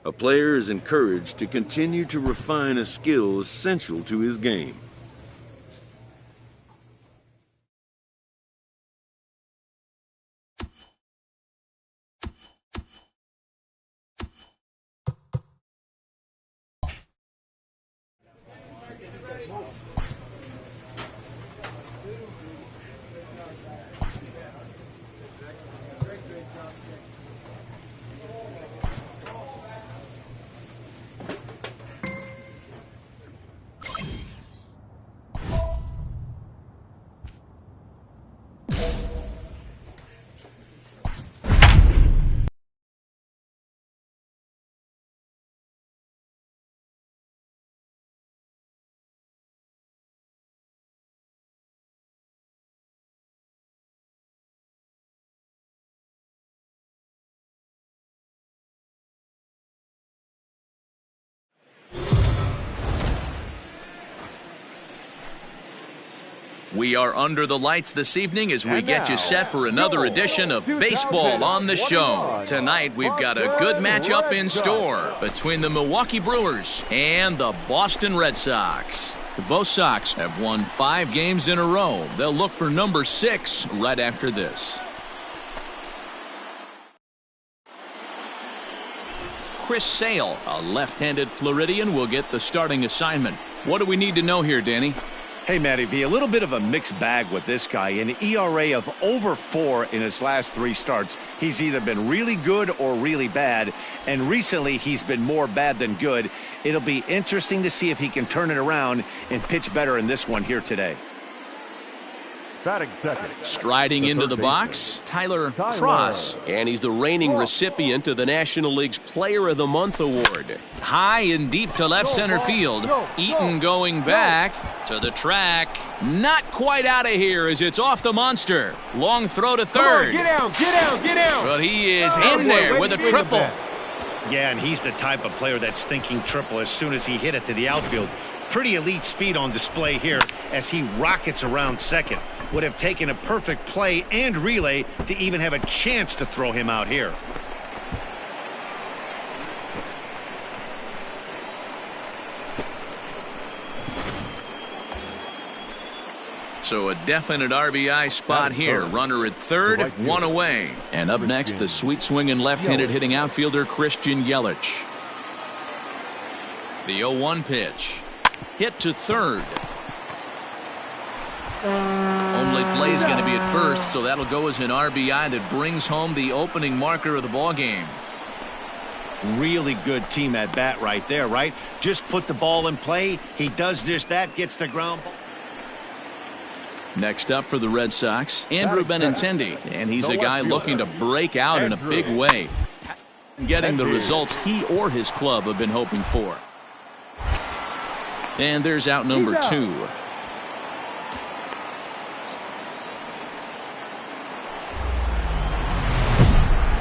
A player is encouraged to continue to refine a skill essential to his game. We are under the lights this evening as we get you set for another edition of Baseball on the Show. Tonight we've got a good matchup in store between the Milwaukee Brewers and the Boston Red Sox. Both Sox have won 5 games in a row. They'll look for number 6 right after this. Chris Sale, a left-handed Floridian, will get the starting assignment. What do we need to know here, Danny? Hey, Matty V, a little bit of a mixed bag with this guy. An ERA of over 4 in his last 3 starts. He's either been really good or really bad, and recently he's been more bad than good. It'll be interesting to see if he can turn it around and pitch better in this one here today. Batting second. Striding into the box, Tyler Cross. And he's the reigning recipient of the National League's Player of the Month award. High and deep to left center field. Eaton going back to the track. Not quite out of here as it's off the monster. Long throw to third. Get down. But he is in there with a triple. Yeah, and he's the type of player that's thinking triple as soon as he hit it to the outfield. Pretty elite speed on display here as he rockets around second. Would have taken a perfect play and relay to even have a chance to throw him out here. So a definite RBI spot here. Runner at third, 1 away. And up next, the sweet swinging left-handed hitting outfielder Christian Yelich. The 0-1 pitch. Hit to third. Only play is going to be at first, so that'll go as an RBI that brings home the opening marker of the ball game. Really good team at bat right there, right? Just put the ball in play. He does just that, gets the ground ball. Next up for the Red Sox, Andrew Benintendi, and he's a guy looking to break out in a big way. Getting the results he or his club have been hoping for. And there's out number 2.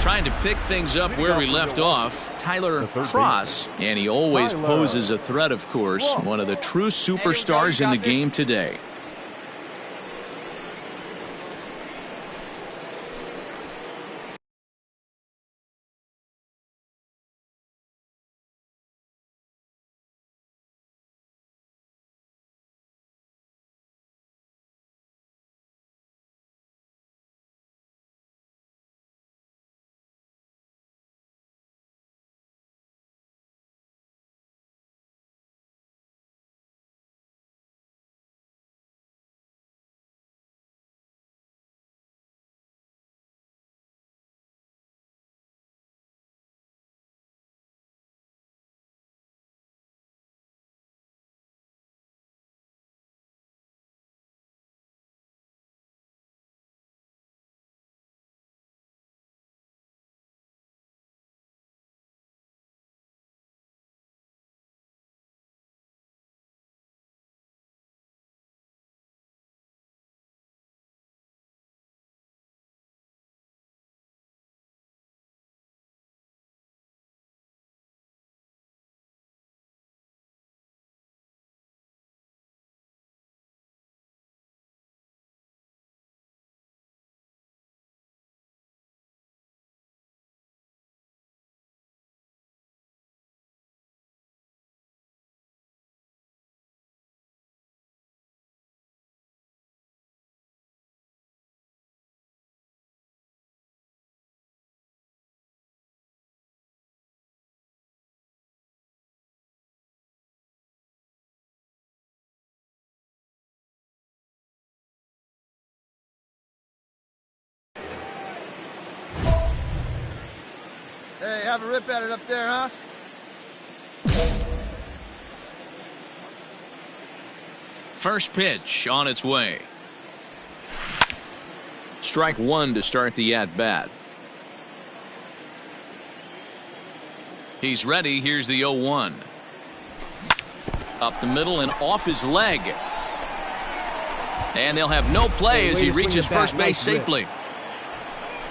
Trying to pick things up where we left off, Tyler Cross, and he always poses a threat, of course, one of the true superstars in the game today. Hey, have a rip at it up there, huh? First pitch on its way. Strike 1 to start the at-bat. He's ready. Here's the 0-1. Up the middle and off his leg. And they'll have no play as he reaches first base safely.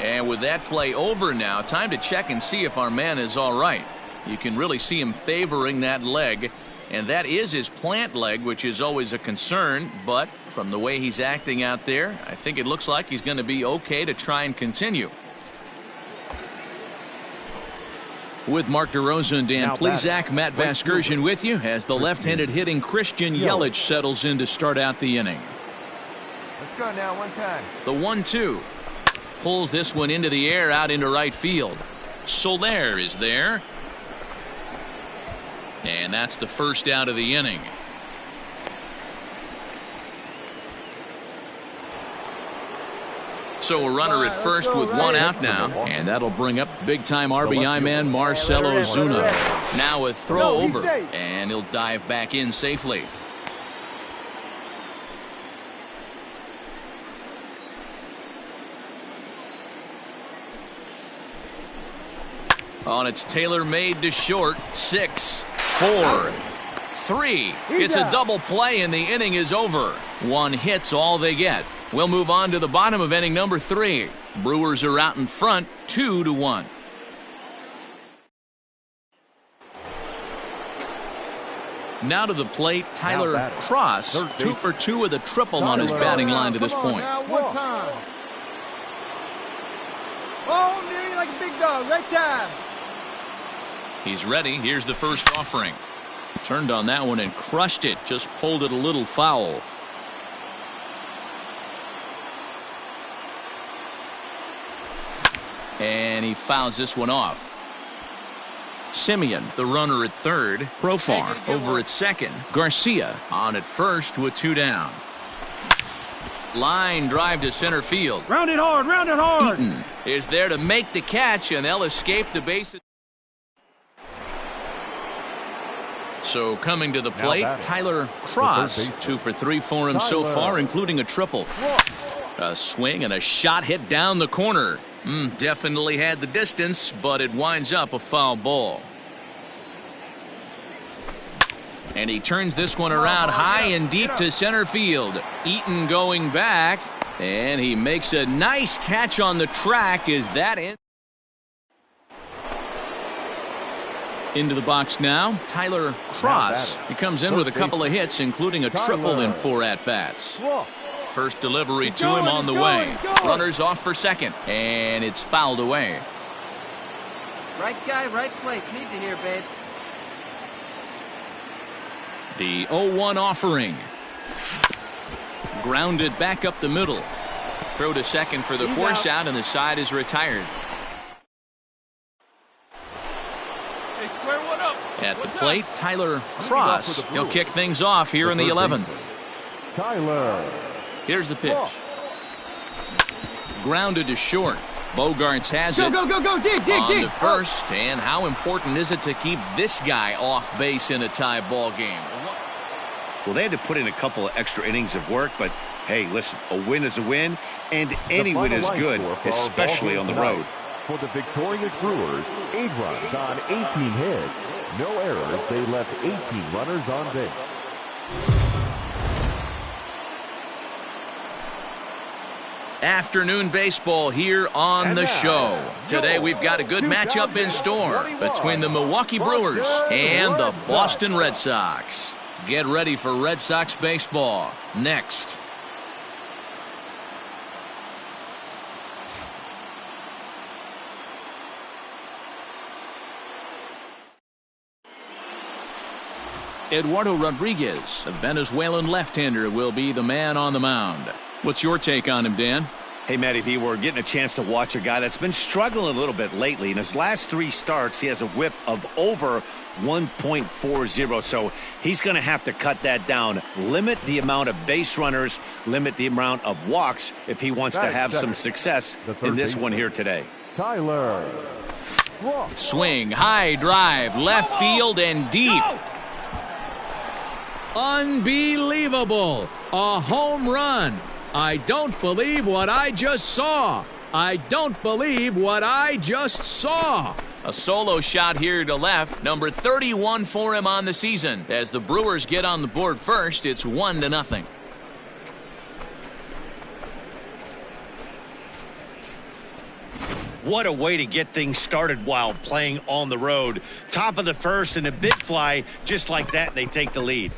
And with that play over now, time to check and see if our man is all right. You can really see him favoring that leg, and that is his plant leg, which is always a concern. But from the way he's acting out there, I think it looks like he's going to be okay to try and continue. With Mark DeRosa and Dan Plesac, Matt Vasgersian with you as the left-handed hitting Christian Yelich settles in to start out the inning. Let's go now, one time. The 1-2. Pulls this one into the air out into right field. Soler is there. And that's the first out of the inning. So a runner at first with one out now, and that'll bring up big-time RBI man Marcell Ozuna. Now a throw over, and he'll dive back in safely. On its tailor-made to short. 6, 4, 3. It's a double play and the inning is over. One hit's all they get. We'll move on to the bottom of inning number 3. Brewers are out in front 2-1. Now to the plate, Tyler Cross, 2 for 2 with a triple on his batting line to this point. Oh, nearly like a big dog, right time. He's ready. Here's the first offering. Turned on that one and crushed it. Just pulled it a little foul. And he fouls this one off. Simeon, the runner at third. Profar over at second. Garcia on at first with 2 down. Line drive to center field. Round it hard, round it hard. Eaton is there to make the catch, and they'll escape the bases. So coming to the plate, Tyler Cross, 2 for 3 for him so far, including a triple. A swing and a shot hit down the corner. Definitely had the distance, but it winds up a foul ball. And he turns this one around high and deep to center field. Eaton going back, and he makes a nice catch on the track. Is that in? Into the box now, Tyler Cross. He comes in with a couple of hits, including a triple in 4 at-bats. First delivery to him on the way. Runners off for second, and it's fouled away. Right guy, right place. Need you here, babe. The 0-1 offering. Grounded back up the middle. Throw to second for the force out, and the side is retired. Hey, square one up. At the plate, Tyler Cross. He'll kick things off here in the 11th. Tyler. Here's the pitch. Grounded to short. Bogarts has it. Go, dig, on the first. And how important is it to keep this guy off base in a tie ball game? Well, they had to put in a couple of extra innings of work, but hey, listen, a win is a win, and any win is good, especially on the road. For the victorious Brewers, 8 runs on 18 hits. No errors. They left 18 runners on base. Afternoon baseball here on the show. Today we've got a good matchup in store between the Milwaukee Brewers and the Boston Red Sox. Get ready for Red Sox baseball next. Eduardo Rodriguez, a Venezuelan left-hander, will be the man on the mound. What's your take on him, Dan? Hey, Matty V, we're getting a chance to watch a guy that's been struggling a little bit lately. In his last 3 starts, he has a whip of over 1.40, so he's going to have to cut that down. Limit the amount of base runners, limit the amount of walks if he wants to have some success in this one here today. Tyler. Swing, high drive, left field and deep. Unbelievable. A home run. I don't believe what I just saw. I don't believe what I just saw. A solo shot here to left, number 31 for him on the season. As the Brewers get on the board first, it's 1-0. What a way to get things started while playing on the road. Top of the first and a big fly, just like that, and they take the lead.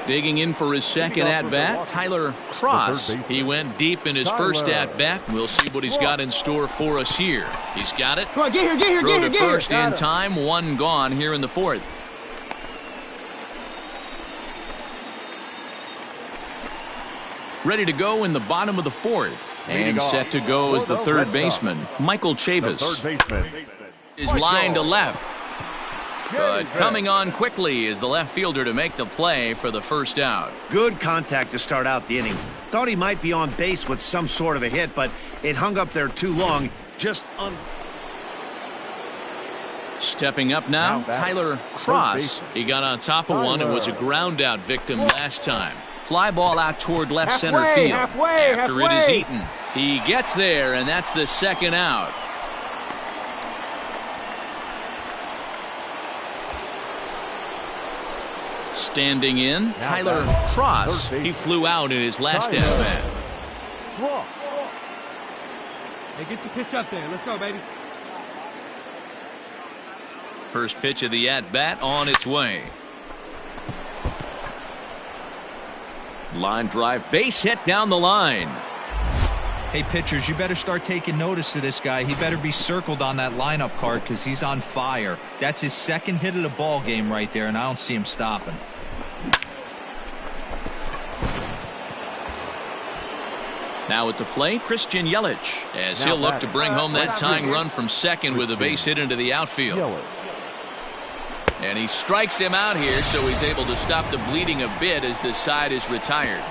Digging in for his second at-bat, Tyler Cross. He went deep in his first at-bat. We'll see what he's got in store for us here. He's got it. Come on, get here. Throw to first in time. 1 gone here in the 4th. Ready to go in the bottom of the 4th. And set to go is the third baseman, Michael Chavis. Is lined to left. But coming on quickly is the left fielder to make the play for the first out. Good contact to start out the inning. Thought he might be on base with some sort of a hit, but it hung up there too long. Stepping up now, Tyler Cross. He got on top of one and was a ground out victim last time. Fly ball out toward left center field. After it is Eaton. He gets there, and that's the second out. Standing in, Tyler Cross. He flew out in his last at-bat. Hey, get your pitch up there. Let's go, baby. First pitch of the at-bat on its way. Line drive, base hit down the line. Hey, pitchers, you better start taking notice of this guy. He better be circled on that lineup card because he's on fire. That's his second hit of the ball game right there, and I don't see him stopping. Now at the plate, Christian Yelich, as he'll look to bring home that tying run from second with a base hit into the outfield. And he strikes him out here, so he's able to stop the bleeding a bit as the side is retired.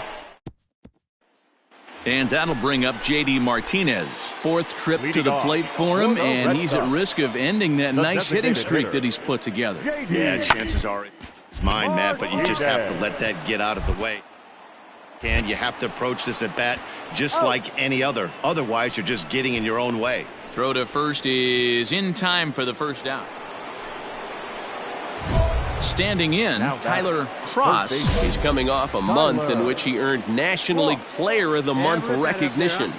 And that'll bring up J.D. Martinez. 4th trip to the plate for him, and he's at risk of ending that nice hitting streak that he's put together. Yeah, chances are it's mine, Matt, but you just have to let that get out of the way. And you have to approach this at bat just like any other. Otherwise, you're just getting in your own way. Throw to first is in time for the first out. Standing in, Tyler Cross. He's coming off a month in which he earned National League Player of the Month recognition.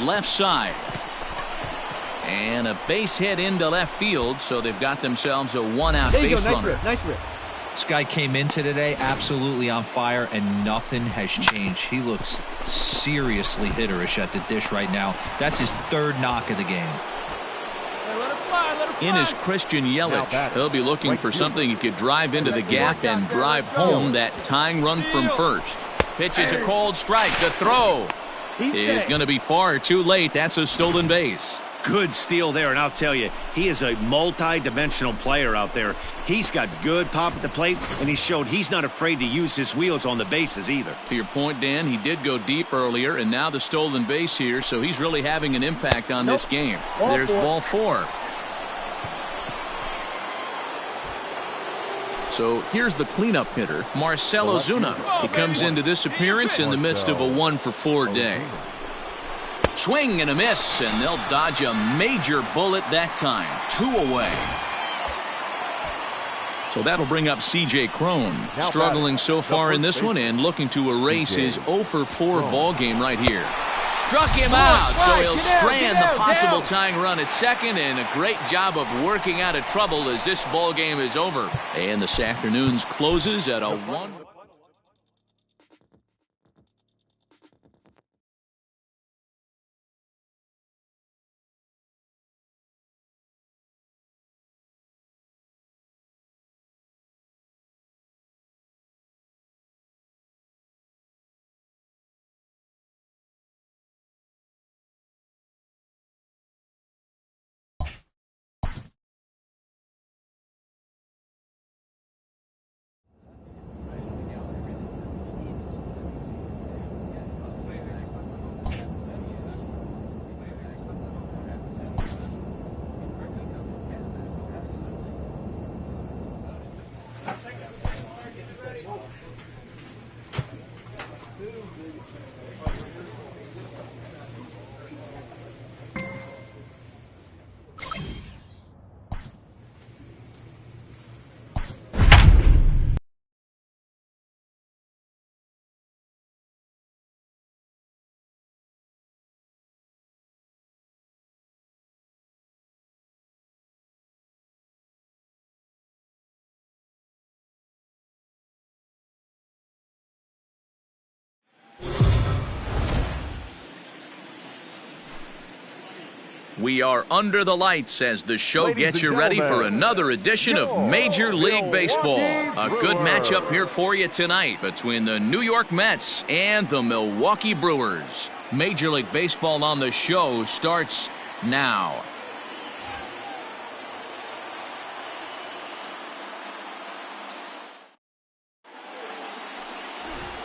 Left side. And a base hit into left field, so they've got themselves a one-out base runner. Nice rip. This guy came into today absolutely on fire, and nothing has changed. He looks seriously hitterish at the dish right now. That's his third knock of the game. Hey, let it fly. In is Christian Yelich. He'll be looking for something he could drive into the gap and drive home that tying run from first. Pitch is a cold strike. The throw is going to be far too late. That's a stolen base. Good steal there, and I'll tell you, he is a multi-dimensional player out there. He's got good pop at the plate, and he showed he's not afraid to use his wheels on the bases either. To your point, Dan, he did go deep earlier, and now the stolen base here, so he's really having an impact on this game. There's ball 4. So here's the cleanup hitter, Marcell Ozuna. He comes into this appearance in the midst of a 1-for-4 day. Swing and a miss, and they'll dodge a major bullet that time. 2 away. So that'll bring up C.J. Cron, struggling so far in this one and looking to erase his 0-for-4 ball game right here. Struck him out, so he'll strand the possible tying run at second, and a great job of working out of trouble as this ball game is over. And this afternoon's closes at a 1. We are under the lights as the show gets you ready for another edition of Major League Baseball. A good matchup here for you tonight between the New York Mets and the Milwaukee Brewers. Major League Baseball on the show starts now.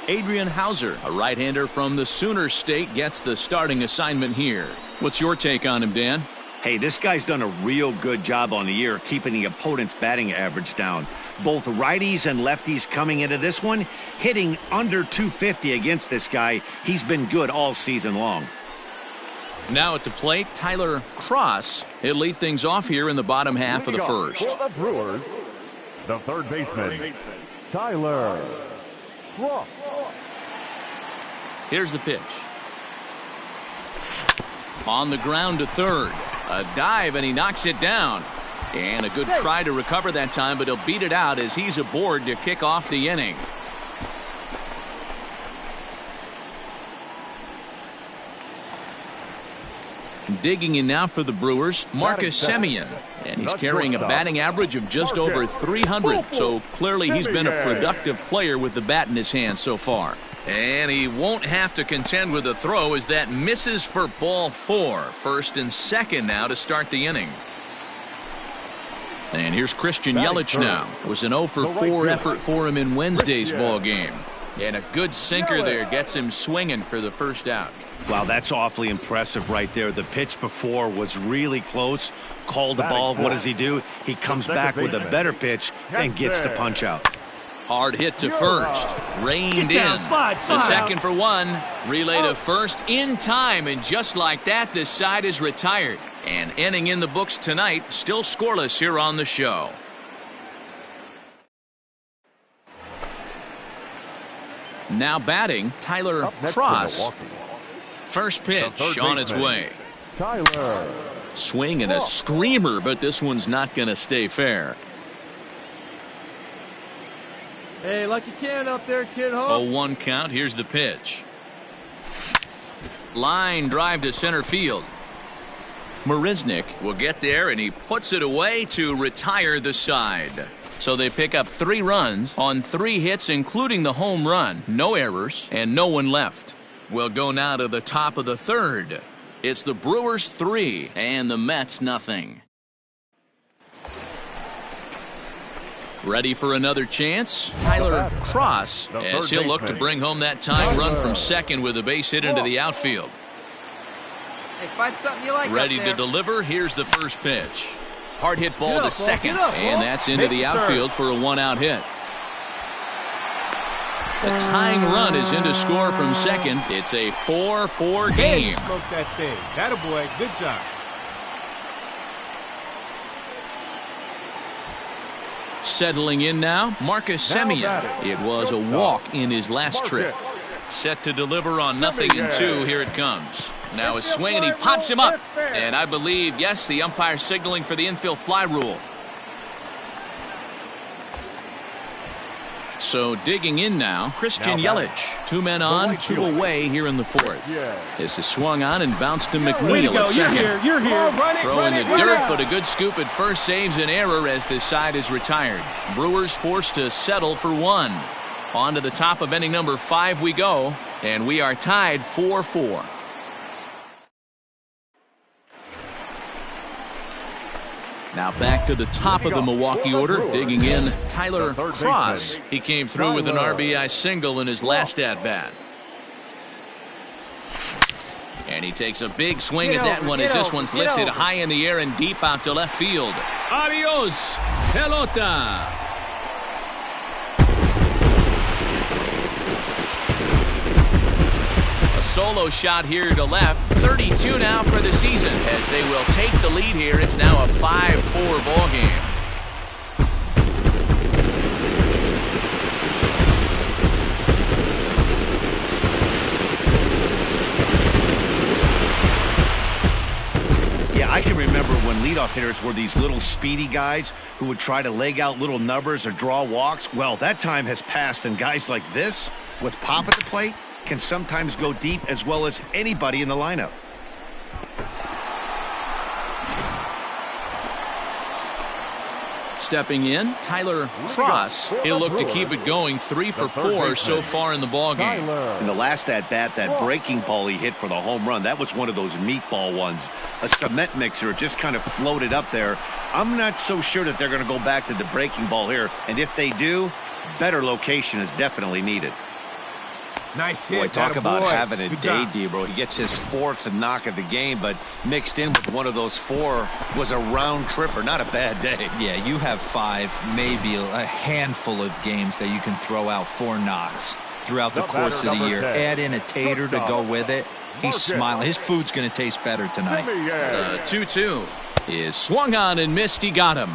Adrian Hauser, a right-hander from the Sooner State, gets the starting assignment here. What's your take on him, Dan? Hey, this guy's done a real good job on the year keeping the opponent's batting average down. Both righties and lefties coming into this one, hitting under 250 against this guy. He's been good all season long. Now at the plate, Tyler Cross. He'll lead things off here in the bottom half of the first. For the Brewers, the third baseman, Tyler Cross. Here's the pitch. On the ground to third. A dive, and he knocks it down. And a good try to recover that time, but he'll beat it out as he's aboard to kick off the inning. Digging in now for the Brewers, Marcus Semien. And he's carrying a batting average of just over 300. So clearly he's been a productive player with the bat in his hand so far. And he won't have to contend with a throw as that misses for ball 4. First and second now to start the inning. And here's Christian Yelich now. It was an 0-for-4 effort for him in Wednesday's ball game. And a good sinker there gets him swinging for the first out. Wow, that's awfully impressive right there. The pitch before was really close. Called the ball. What does he do? He comes back with a better pitch and gets the punch out. Hard hit to first. Reined down, in. slide The out. second for one. Relay to first in time, and just like that, this side is retired. And inning in the books tonight, still scoreless here on the show. Now batting, Tyler Cross. First pitch on its way. Tyler. Swing and a screamer, but this one's not going to stay fair. Hey, lucky can up there, kid. A 1 count. Here's the pitch. Line drive to center field. Marisnik will get there, and he puts it away to retire the side. So they pick up 3 runs on 3 hits, including the home run. No errors and no one left. We'll go now to the top of the third. It's the Brewers 3 and the Mets nothing. Ready for another chance? Tyler Cross, as he'll look to bring home that tying run from second with a base hit into the outfield. Hey, find something you like Ready up to there. deliver. Here's the first pitch. Hard hit ball Get to up, second, get up, and that's into the outfield for a 1-out hit. The tying run is in to score from second. It's a 4-4 game. Smoke that thing. Attaboy. Good job. Settling in now, Marcus Semien. It was a walk in his last trip. Set to deliver on 0-2. Here it comes. Now a swing, and he pops him up. And I believe, yes, the umpire signaling for the infield fly rule. So digging in now, Christian Yelich. 2 men on, 2 away here in the fourth. This is swung on and bounced to McNeil at second. You're here. Throw in the dirt, but a good scoop at first saves an error as this side is retired. Brewers forced to settle for 1. On to the top of inning number 5 we go, and we are tied 4-4. Now back to the top of the Milwaukee order, digging in Tyler Cross. He came through with an RBI single in his last at-bat. And he takes a big swing at that one as this one's lifted high in the air and deep out to left field. Adios, pelota. A solo shot here to left. 32 now for the season as they will take the lead here. It's now a 5-4 ball game. Yeah, I can remember when leadoff hitters were these little speedy guys who would try to leg out little numbers or draw walks. Well, that time has passed, and guys like this with pop at the plate can sometimes go deep as well as anybody in the lineup. Stepping in, Tyler Cross. He'll look to keep it going. 3 for 4 so far in the ball game. In the last at-bat, that breaking ball he hit for the home run, that was one of those meatball ones. A cement mixer just kind of floated up there. I'm not so sure that they're going to go back to the breaking ball here. And if they do, better location is definitely needed. Nice hit. Boy, talk about having a Good day, job. Debro. He gets his 4th knock of the game, but mixed in with one of those 4 was a round tripper. Not a bad day. Yeah, you have 5, maybe a handful of games that you can throw out 4 knocks throughout the course of the year. Add in a tater to go with it. He's smiling. His food's going to taste better tonight. The 2-2 is swung on and missed. He got him.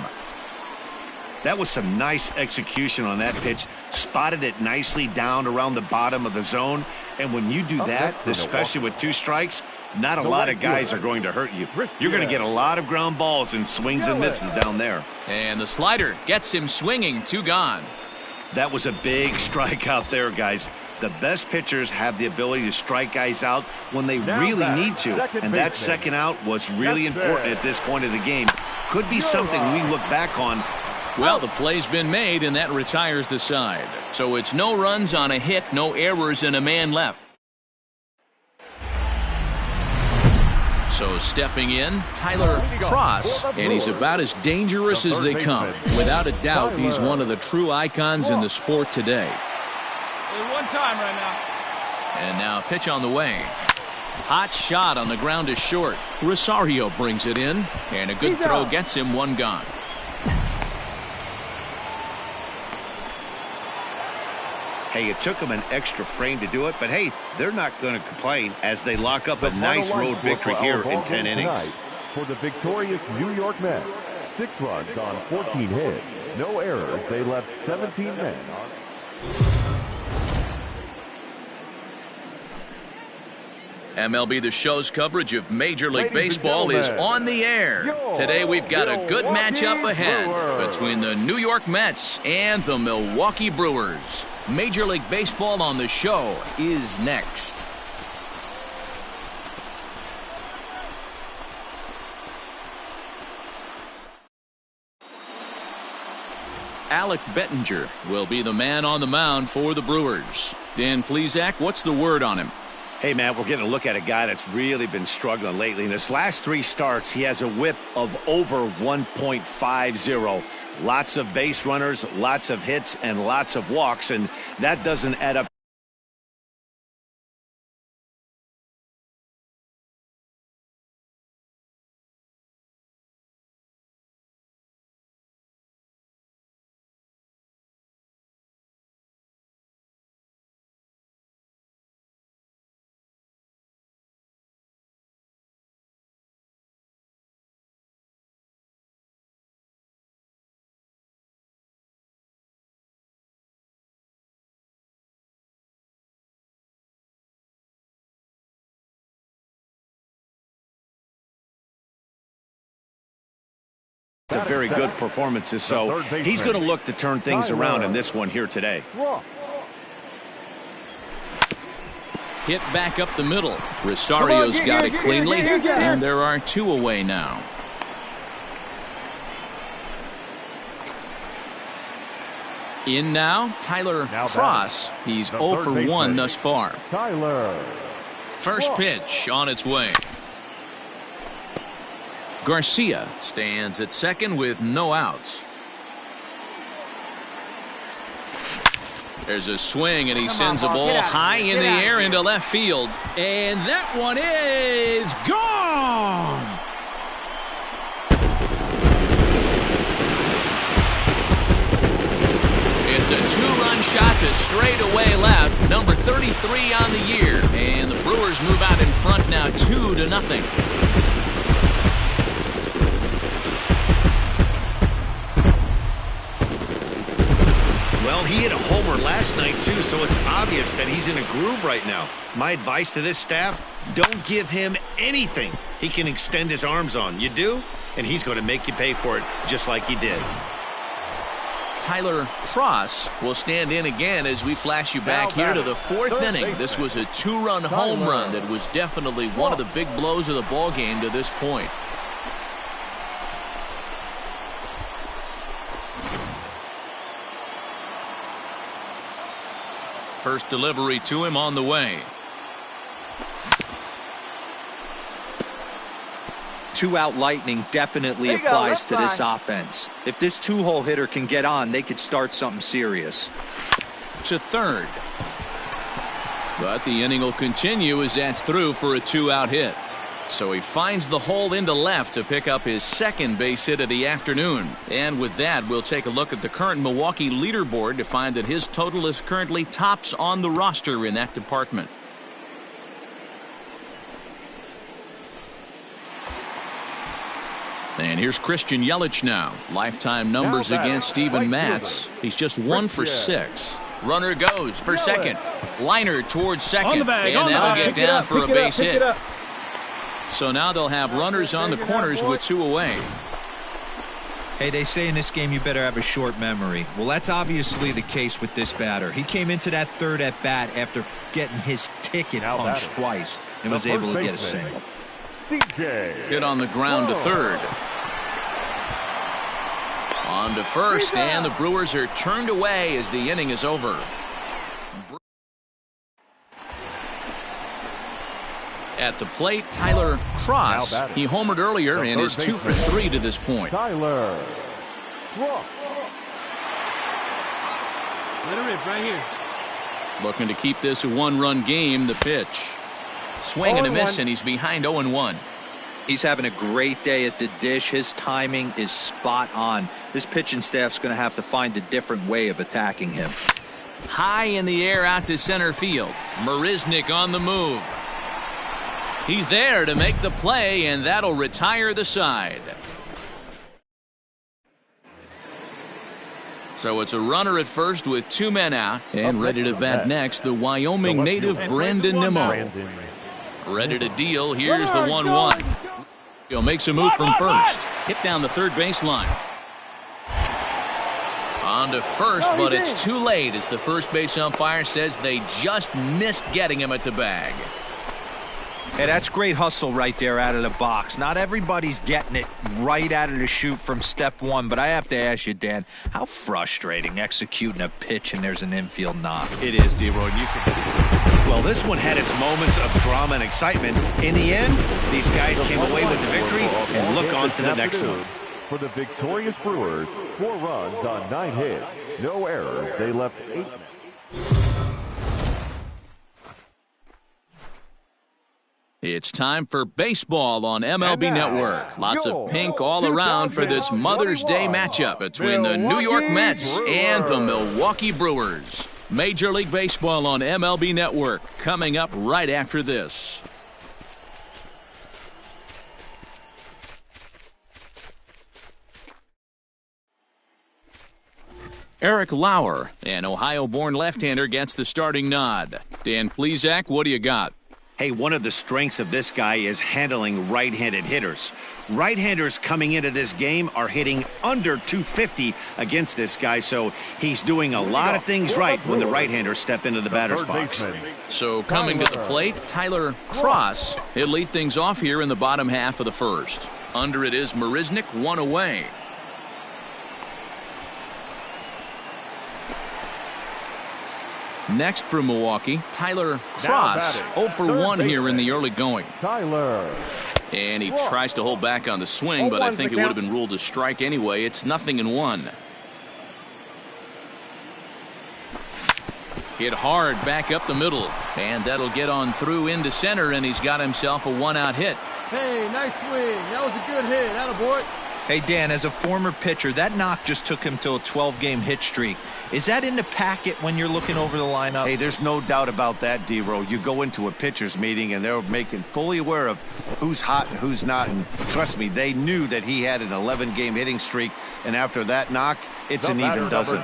That was some nice execution on that pitch. Spotted it nicely down around the bottom of the zone. And when you do that, especially with 2 strikes, not a lot of guys are going to hurt you. You're going to get a lot of ground balls and swings and misses down there. And the slider gets him swinging. 2 gone. That was a big strike out there, guys. The best pitchers have the ability to strike guys out when they really need to. And that second out was really important at this point of the game. Could be something we look back on. Well, the play's been made, and that retires the side. So it's no runs on a hit, no errors, and a man left. So stepping in, Tyler Cross, and he's about as dangerous as they come. Without a doubt, he's one of the true icons in the sport today. Only 1 time right now. And now a pitch on the way. Hot shot on the ground is short. Rosario brings it in, and a good throw gets him 1 gone. Hey, it took them an extra frame to do it, but hey, they're not going to complain as they lock up a nice road victory here in 10 innings. For the victorious New York Mets, 6 runs on 14 hits, no errors. They left 17 men on. MLB The Show's coverage of Major League Baseball is on the air. Today we've got a good matchup ahead between the New York Mets and the Milwaukee Brewers. Major League Baseball on the Show is next. Alec Bettinger will be the man on the mound for the Brewers. Dan Plesac, what's the word on him? Hey, man, we're getting a look at a guy that's really been struggling lately. In his last 3 starts, he has a whip of over 1.50. Lots of base runners, lots of hits, and lots of walks, and that doesn't add up. Very good performances, so he's going to look to turn things around in this one here today. Hit back up the middle. Rosario's got it cleanly, and there are 2 away now. In now, Tyler Cross. He's 0 for 1 thus far. First pitch on its way. Garcia stands at second with no outs. There's a swing, and he sends a ball high in the air into left field. And that one is gone! It's a 2-run shot to straightaway left, number 33 on the year. And the Brewers move out in front now 2-0. Well, he hit a homer last night, too, so it's obvious that he's in a groove right now. My advice to this staff, don't give him anything he can extend his arms on. You do, and he's going to make you pay for it just like he did. Tyler Cross will stand in again as we flash you back here to the 4th inning. This was a 2-run home run that was definitely one of the big blows of the ball game to this point. First delivery to him on the way. 2-out lightning definitely applies to this offense. If this 2-hole hitter can get on, they could start something serious. To third. But the inning will continue as that's through for a 2-out hit. So he finds the hole into left to pick up his 2nd base hit of the afternoon. And with that, we'll take a look at the current Milwaukee leaderboard to find that his total is currently tops on the roster in that department. And here's Christian Yelich now. Lifetime numbers against Steven Matz. He's just 1 for 6. Runner goes for second. Liner towards second. And that'll get down for a base hit. So now they'll have runners on the corners with 2 away. Hey, they say in this game you better have a short memory. Well, that's obviously the case with this batter. He came into that 3rd at bat after getting his ticket punched twice and was able to get a single. Hit on the ground to third. On to first, and the Brewers are turned away as the inning is over. At the plate, Tyler Cross. He homered earlier and is 2 for 3 to this point. Tyler. Let her rip right here. Looking to keep this a 1-run game. The pitch. Swing and a miss, and he's behind 0-1. He's having a great day at the dish. His timing is spot on. This pitching staff's going to have to find a different way of attacking him. High in the air out to center field. Marisnick on the move. He's there to make the play, and that'll retire the side. So it's a runner at first with 2 men out, and ready to bat next, the Wyoming native Brandon Nimmo. Ready to deal. Here's the 1-1. He'll make a move from first. Hit down the third baseline. On to first, but it's too late as the first base umpire says they just missed getting him at the bag. Hey, that's great hustle right there out of the box. Not everybody's getting it right out of the chute from step one, but I have to ask you, Dan, how frustrating executing a pitch and there's an infield knock. It is, D-Roy. Well, this one had its moments of drama and excitement. In the end, these guys came away with the victory and look on to the next one. For the victorious Brewers, 4 runs on 9 hits, no errors. They left 8. It's time for baseball on MLB Network. Lots of pink all around for this Mother's Day matchup between the New York Mets and the Milwaukee Brewers. Major League Baseball on MLB Network coming up right after this. Eric Lauer, an Ohio-born left-hander, gets the starting nod. Dan Plesac, what do you got? Hey, one of the strengths of this guy is handling right-handed hitters. Right-handers coming into this game are hitting under 250 against this guy, so he's doing a lot of things right when the right-handers step into the batter's box. So coming to the plate, Tyler Cross. He'll lead things off here in the bottom half of the first. Under it is Marisnick, 1 away. Next for Milwaukee, Tyler Cross, 0 for 1 here in the early going. And he tries to hold back on the swing, but I think it would have been ruled a strike anyway. It's 0-1. Hit hard back up the middle, and that'll get on through into center, and he's got himself a 1-out hit. Hey, nice swing. That was a good hit. Attaboy. Hey, Dan, as a former pitcher, that knock just took him to a 12-game hit streak. Is that in the packet when you're looking over the lineup? Hey, there's no doubt about that, D-Row. You go into a pitcher's meeting, and they're making fully aware of who's hot and who's not. And trust me, they knew that he had an 11-game hitting streak. And after that knock, it's an even dozen.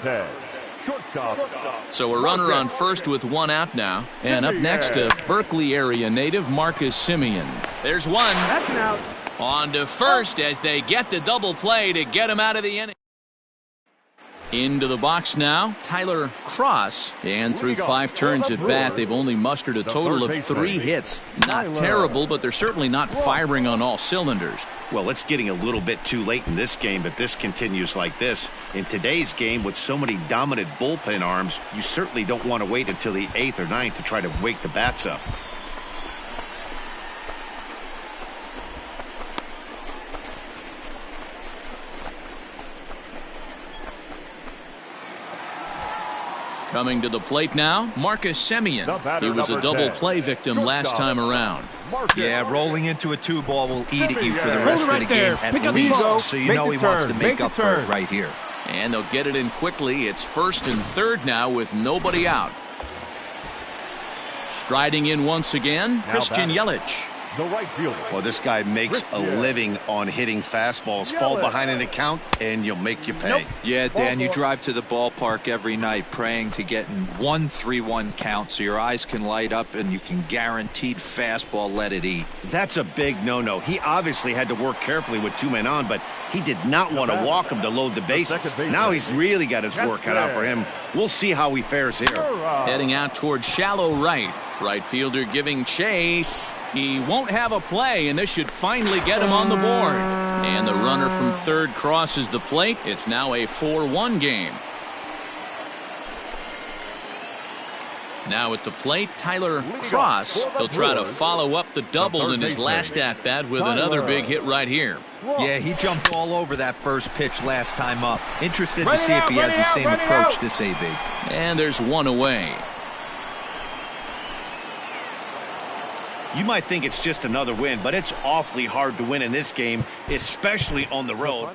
So a runner on first with 1 out now. And up next, a Berkeley area native, Marcus Semien. There's one. That's an out. On to first as they get the double play to get him out of the inning. Into the box now, Tyler Cross. And through 5 turns at bat, they've only mustered a total of 3 hits. Not terrible, but they're certainly not firing on all cylinders. Well, it's getting a little bit too late in this game, but this continues like this. In today's game, with so many dominant bullpen arms, you certainly don't want to wait until the 8th or 9th to try to wake the bats up. Coming to the plate now, Marcus Semien. He was a double play victim last time around. Yeah, rolling into a 2-ball will eat at you for the rest of the game at least, so you know he wants to make up for it right here. And they'll get it in quickly. It's first and third now with nobody out. Striding in once again, Christian Yelich. The right fielder. Well, this guy makes a living on hitting fastballs. Fall behind in the count, and you'll make you pay. Yeah, Dan, you drive to the ballpark every night praying to get in 1-3-1 count so your eyes can light up and you can guaranteed fastball let it eat. That's a big no-no. He obviously had to work carefully with 2 men on, but he did not want to walk him to load the bases. Now he's really got his work cut out for him. We'll see how he fares here. Heading out towards shallow right. Right fielder giving chase. He won't have a play, and this should finally get him on the board. And the runner from third crosses the plate. It's now a 4-1 game. Now at the plate, Tyler Cross. He'll try to follow up the double in his last at-bat with another big hit right here. Yeah, he jumped all over that first pitch last time up. Interested to see if he has the same approach this AB. And there's 1 away. You might think it's just another win, but it's awfully hard to win in this game, especially on the road.